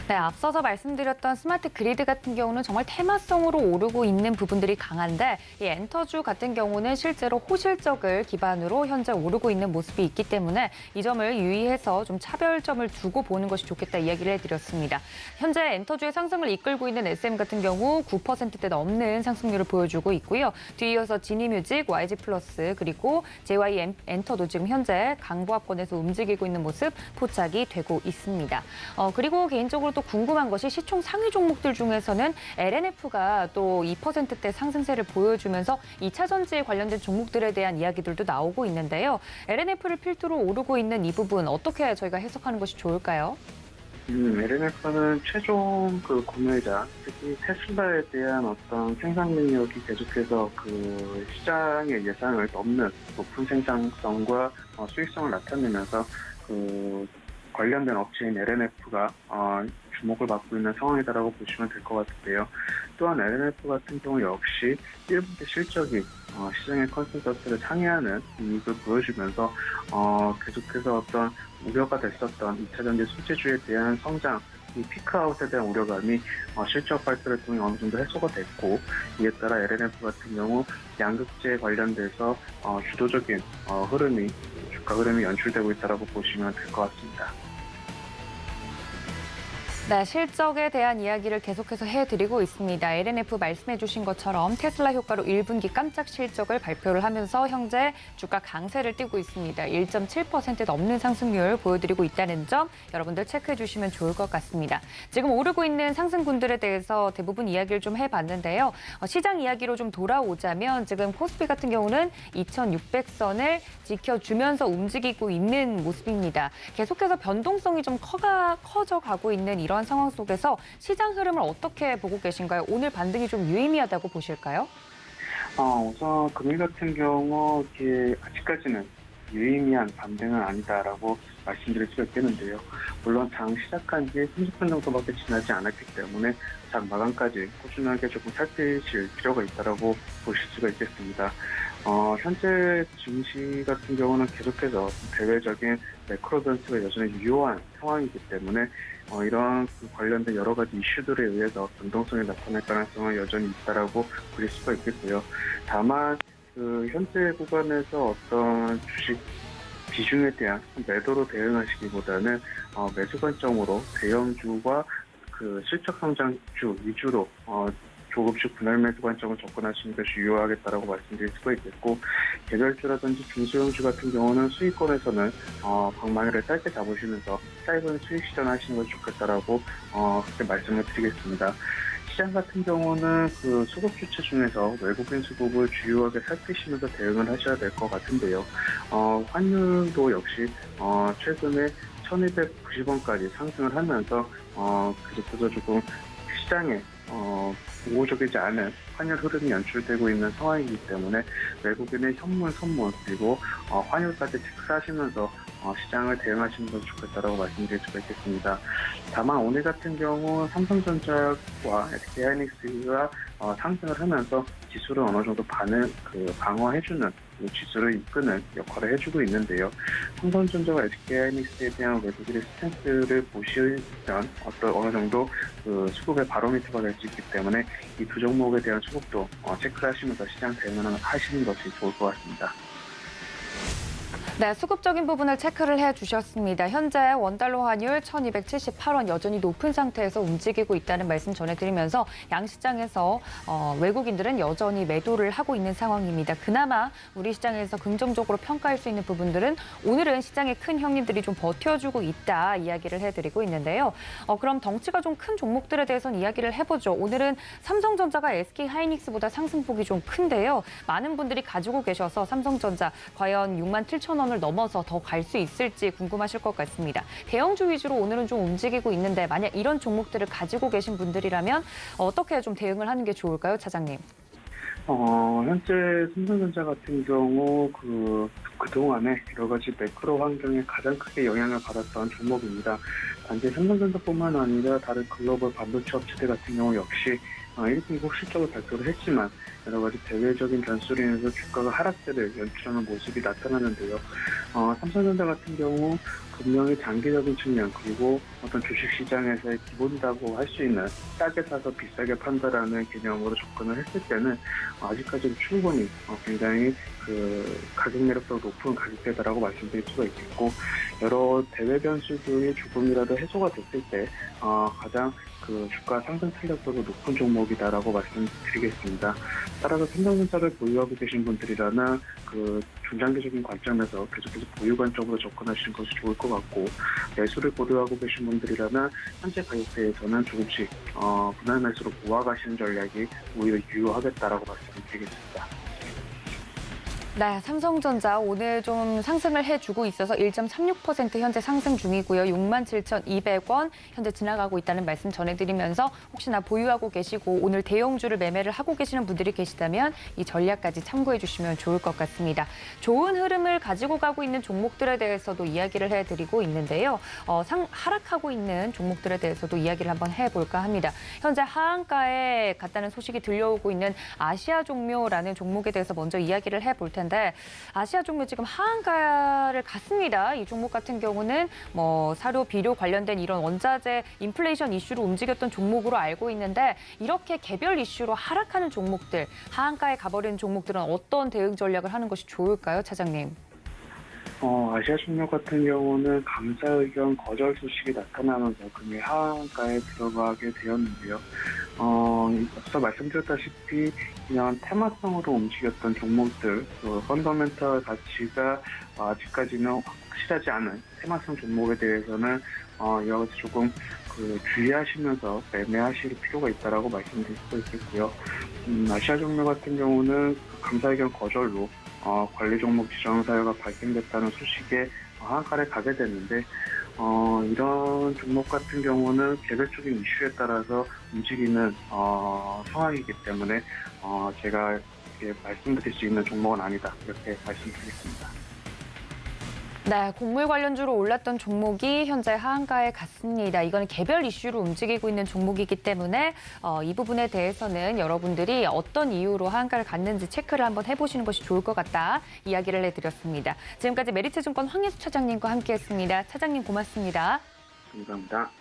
네, 앞서서 말씀드렸던 스마트 그리드 같은 경우는 정말 테마성으로 오르고 있는 부분들이 강한데 이 엔터주 같은 경우는 실제로 호실적을 기반으로 현재 오르고 있는 모습이 있기 때문에 이 점을 유의해서 좀 차별점을 두고 보는 것이 좋겠다 이야기를 해드렸습니다. 현재 엔터주의 상승을 이끌고 있는 SM 같은 경우 9%대 넘는 상승률을 보여주고 있고요. 뒤이어서 지니뮤직, YG플러스 그리고 JY 엔터도 지금 현재 강보합권에서 움직이고 있는 모습 포착이 되고 있습니다. 그리고 개인적으로 또 궁금한 것이 시총 상위 종목들 중에서는 LNF가 또 2%대 상승세를 보여주면서 2차 전지에 관련된 종목들에 대한 이야기들도 나오고 있는데요. LNF를 필두로 오르고 있는 이 부분 어떻게 저희가 해석하는 것이 좋을까요? LNF는 최종 구매자, 특히 테슬라에 대한 어떤 생산 능력이 계속해서 시장의 예상을 넘는 높은 생산성과 수익성을 나타내면서 관련된 업체인 LNF가 주목을 받고 있는 상황이다라고 보시면 될 것 같은데요. 또한 LNF 같은 경우 역시 1분기 실적이 시장의 컨센서스를 상회하는 이익을 보여주면서 계속해서 어떤 우려가 됐었던 2차전지 소재주에 대한 성장, 이 피크아웃에 대한 우려감이 실적 발표를 통해 어느 정도 해소가 됐고 이에 따라 LNF 같은 경우 양극재 관련돼서 주도적인 주가 흐름이 연출되고 있다고 보시면 될 것 같습니다. 네, 실적에 대한 이야기를 계속해서 해드리고 있습니다. LNF 말씀해 주신 것처럼 테슬라 효과로 1분기 깜짝 실적을 발표를 하면서 현재 주가 강세를 띠고 있습니다. 1.7% 넘는 상승률 보여드리고 있다는 점 여러분들 체크해 주시면 좋을 것 같습니다. 지금 오르고 있는 상승군들에 대해서 대부분 이야기를 좀 해봤는데요. 시장 이야기로 좀 돌아오자면 지금 코스피 같은 경우는 2,600선을 지켜주면서 움직이고 있는 모습입니다. 계속해서 변동성이 좀 커져가고 있는 이런 상황 속에서 시장 흐름을 어떻게 보고 계신가요? 오늘 반등이 좀 유의미하다고 보실까요? 우선 금일 같은 경우 아직까지는 유의미한 반등은 아니다라고 말씀드릴 수가 있겠는데요. 물론 장 시작한 지 30분 정도밖에 지나지 않았기 때문에 장 마감까지 꾸준하게 조금 살피실 필요가 있다라고 보실 수가 있겠습니다. 현재 증시 같은 경우는 계속해서 대외적인 매크로 변수가 여전히 유효한 상황이기 때문에 이런 관련된 여러 가지 이슈들에 의해서 변동성이 나타날 가능성은 여전히 있다라고 보실 수가 있겠고요. 다만 현재 구간에서 어떤 주식 비중에 대한 매도로 대응하시기보다는 매수 관점으로 대형주와 그 실적 성장주 위주로 조금씩 분할 매수 관점을 접근하시는 것이 유효하겠다라고 말씀드릴 수가 있겠고, 개별주라든지 중소형주 같은 경우는 수익권에서는 방망이를 짧게 잡으시면서 짧은 수익 시전하시는 것이 좋겠다라고 그렇게 말씀을 드리겠습니다. 시장 같은 경우는 그 수급 주체 중에서 외국인 수급을 주요하게 살피시면서 대응을 하셔야 될 것 같은데요. 환율도 역시 최근에 1290원까지 상승을 하면서 그래서 조금 시장에 우호적이지 않은 환율 흐름이 연출되고 있는 상황이기 때문에 외국인의 현물, 선물 그리고 환율까지 체크하시면서 시장을 대응하시는 것이 좋겠다라고 말씀드릴 수가 있겠습니다. 다만 오늘 같은 경우 삼성전자와 SK하이닉스가 상승을 하면서 지수를 어느 정도 방어해주는 지수를 이끄는 역할을 해주고 있는데요. 삼성전자와 SK하이닉스에 대한 외국인의 스탠스를 보시면 어느 정도 그 수급의 바로미터가 될 수 있기 때문에 이 두 종목에 대한 수급도 체크하시면서 시장 대응을 하시는 것이 좋을 것 같습니다. 네, 수급적인 부분을 체크를 해주셨습니다. 현재 원달러 환율 1278원 여전히 높은 상태에서 움직이고 있다는 말씀 전해드리면서 양시장에서 외국인들은 여전히 매도를 하고 있는 상황입니다. 그나마 우리 시장에서 긍정적으로 평가할 수 있는 부분들은 오늘은 시장의 큰 형님들이 좀 버텨주고 있다 이야기를 해드리고 있는데요. 그럼 덩치가 좀 큰 종목들에 대해서는 이야기를 해보죠. 오늘은 삼성전자가 SK하이닉스보다 상승폭이 좀 큰데요. 많은 분들이 가지고 계셔서 삼성전자 과연 67,000원 을 넘어서 더 갈 수 있을지 궁금하실 것 같습니다. 대형주 위주로 오늘은 좀 움직이고 있는데 만약 이런 종목들을 가지고 계신 분들이라면 어떻게 좀 대응을 하는 게 좋을까요, 차장님? 현재 삼성전자 같은 경우 그동안에 여러 가지 매크로 환경에 가장 크게 영향을 받았던 종목입니다. 단지 삼성전자뿐만 아니라 다른 글로벌 반도체 업체들 같은 경우 역시 1분기 실적을 발표를 했지만 여러 가지 대외적인 변수로 인해서 주가가 하락세를 연출하는 모습이 나타나는데요. 삼성전자 같은 경우 분명히 장기적인 측면 그리고 어떤 주식시장에서의 기본이라고 할 수 있는 싸게 사서 비싸게 판다라는 개념으로 접근을 했을 때는 아직까지도 충분히 굉장히 그 가격 매력도 높은 가격대다라고 말씀드릴 수가 있겠고, 여러 대외 변수들이 조금이라도 해소가 됐을 때 가장 그 주가 상승 탄력도도 높은 종목이다라고 말씀드리겠습니다. 따라서 삼성전자를 보유하고 계신 분들이라면 그 중장기적인 관점에서 계속해서 보유 관점으로 접근하시는 것이 좋을 것 같고, 매수를 보유하고 계신 분들이라면 현재 가격대에서는 조금씩 분할 매수로 모아가시는 전략이 오히려 유효하겠다라고 말씀드리겠습니다. 네, 삼성전자 오늘 좀 상승을 해주고 있어서 1.36% 현재 상승 중이고요. 67,200원 현재 지나가고 있다는 말씀 전해드리면서 혹시나 보유하고 계시고 오늘 대형주를 매매를 하고 계시는 분들이 계시다면 이 전략까지 참고해 주시면 좋을 것 같습니다. 좋은 흐름을 가지고 가고 있는 종목들에 대해서도 이야기를 해드리고 있는데요. 하락하고 있는 종목들에 대해서도 이야기를 한번 해볼까 합니다. 현재 하한가에 갔다는 소식이 들려오고 있는 아시아종묘라는 종목에 대해서 먼저 이야기를 해볼 텐데, 아시아 종묘 지금 하한가를 갔습니다. 이 종목 같은 경우는 사료, 비료 관련된 이런 원자재 인플레이션 이슈로 움직였던 종목으로 알고 있는데, 이렇게 개별 이슈로 하락하는 종목들, 하한가에 가버리는 종목들은 어떤 대응 전략을 하는 것이 좋을까요, 차장님? 아시아종료 같은 경우는 감사 의견 거절 소식이 나타나면서 금일 하한가에 들어가게 되었는데요. 앞서 말씀드렸다시피 그냥 테마성으로 움직였던 종목들, 펀더멘털 가치가 아직까지는 확실하지 않은 테마성 종목에 대해서는 여러 가지 조금 주의하시면서 매매하실 필요가 있다라고 말씀드릴 수 있겠고요. 아시아종료 같은 경우는 감사 의견 거절로 관리 종목 지정 사유가 발생됐다는 소식에 하한가에 가게 됐는데, 이런 종목 같은 경우는 개별적인 이슈에 따라서 움직이는 상황이기 때문에 제가 이렇게 말씀드릴 수 있는 종목은 아니다, 이렇게 말씀드리겠습니다. 네, 곡물 관련주로 올랐던 종목이 현재 하한가에 갔습니다. 이건 개별 이슈로 움직이고 있는 종목이기 때문에 이 부분에 대해서는 여러분들이 어떤 이유로 하한가를 갔는지 체크를 한번 해보시는 것이 좋을 것 같다 이야기를 해드렸습니다. 지금까지 메리츠증권 황혜수 차장님과 함께했습니다. 차장님 고맙습니다. 감사합니다.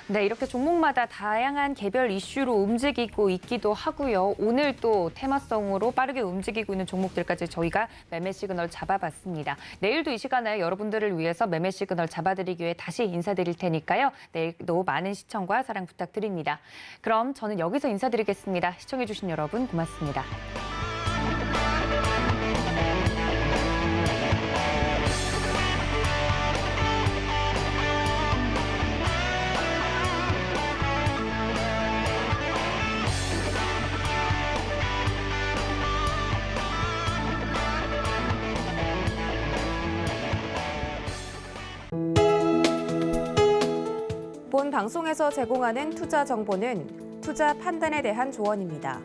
네, 이렇게 종목마다 다양한 개별 이슈로 움직이고 있기도 하고요. 오늘 또 테마성으로 빠르게 움직이고 있는 종목들까지 저희가 매매 시그널 잡아봤습니다. 내일도 이 시간에 여러분들을 위해서 매매 시그널 잡아드리기 위해 다시 인사드릴 테니까요. 내일도 많은 시청과 사랑 부탁드립니다. 그럼 저는 여기서 인사드리겠습니다. 시청해주신 여러분 고맙습니다. 본 방송에서 제공하는 투자 정보는 투자 판단에 대한 조언입니다.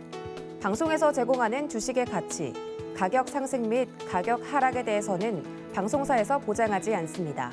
방송에서 제공하는 주식의 가치, 가격 상승 및 가격 하락에 대해서는 방송사에서 보장하지 않습니다.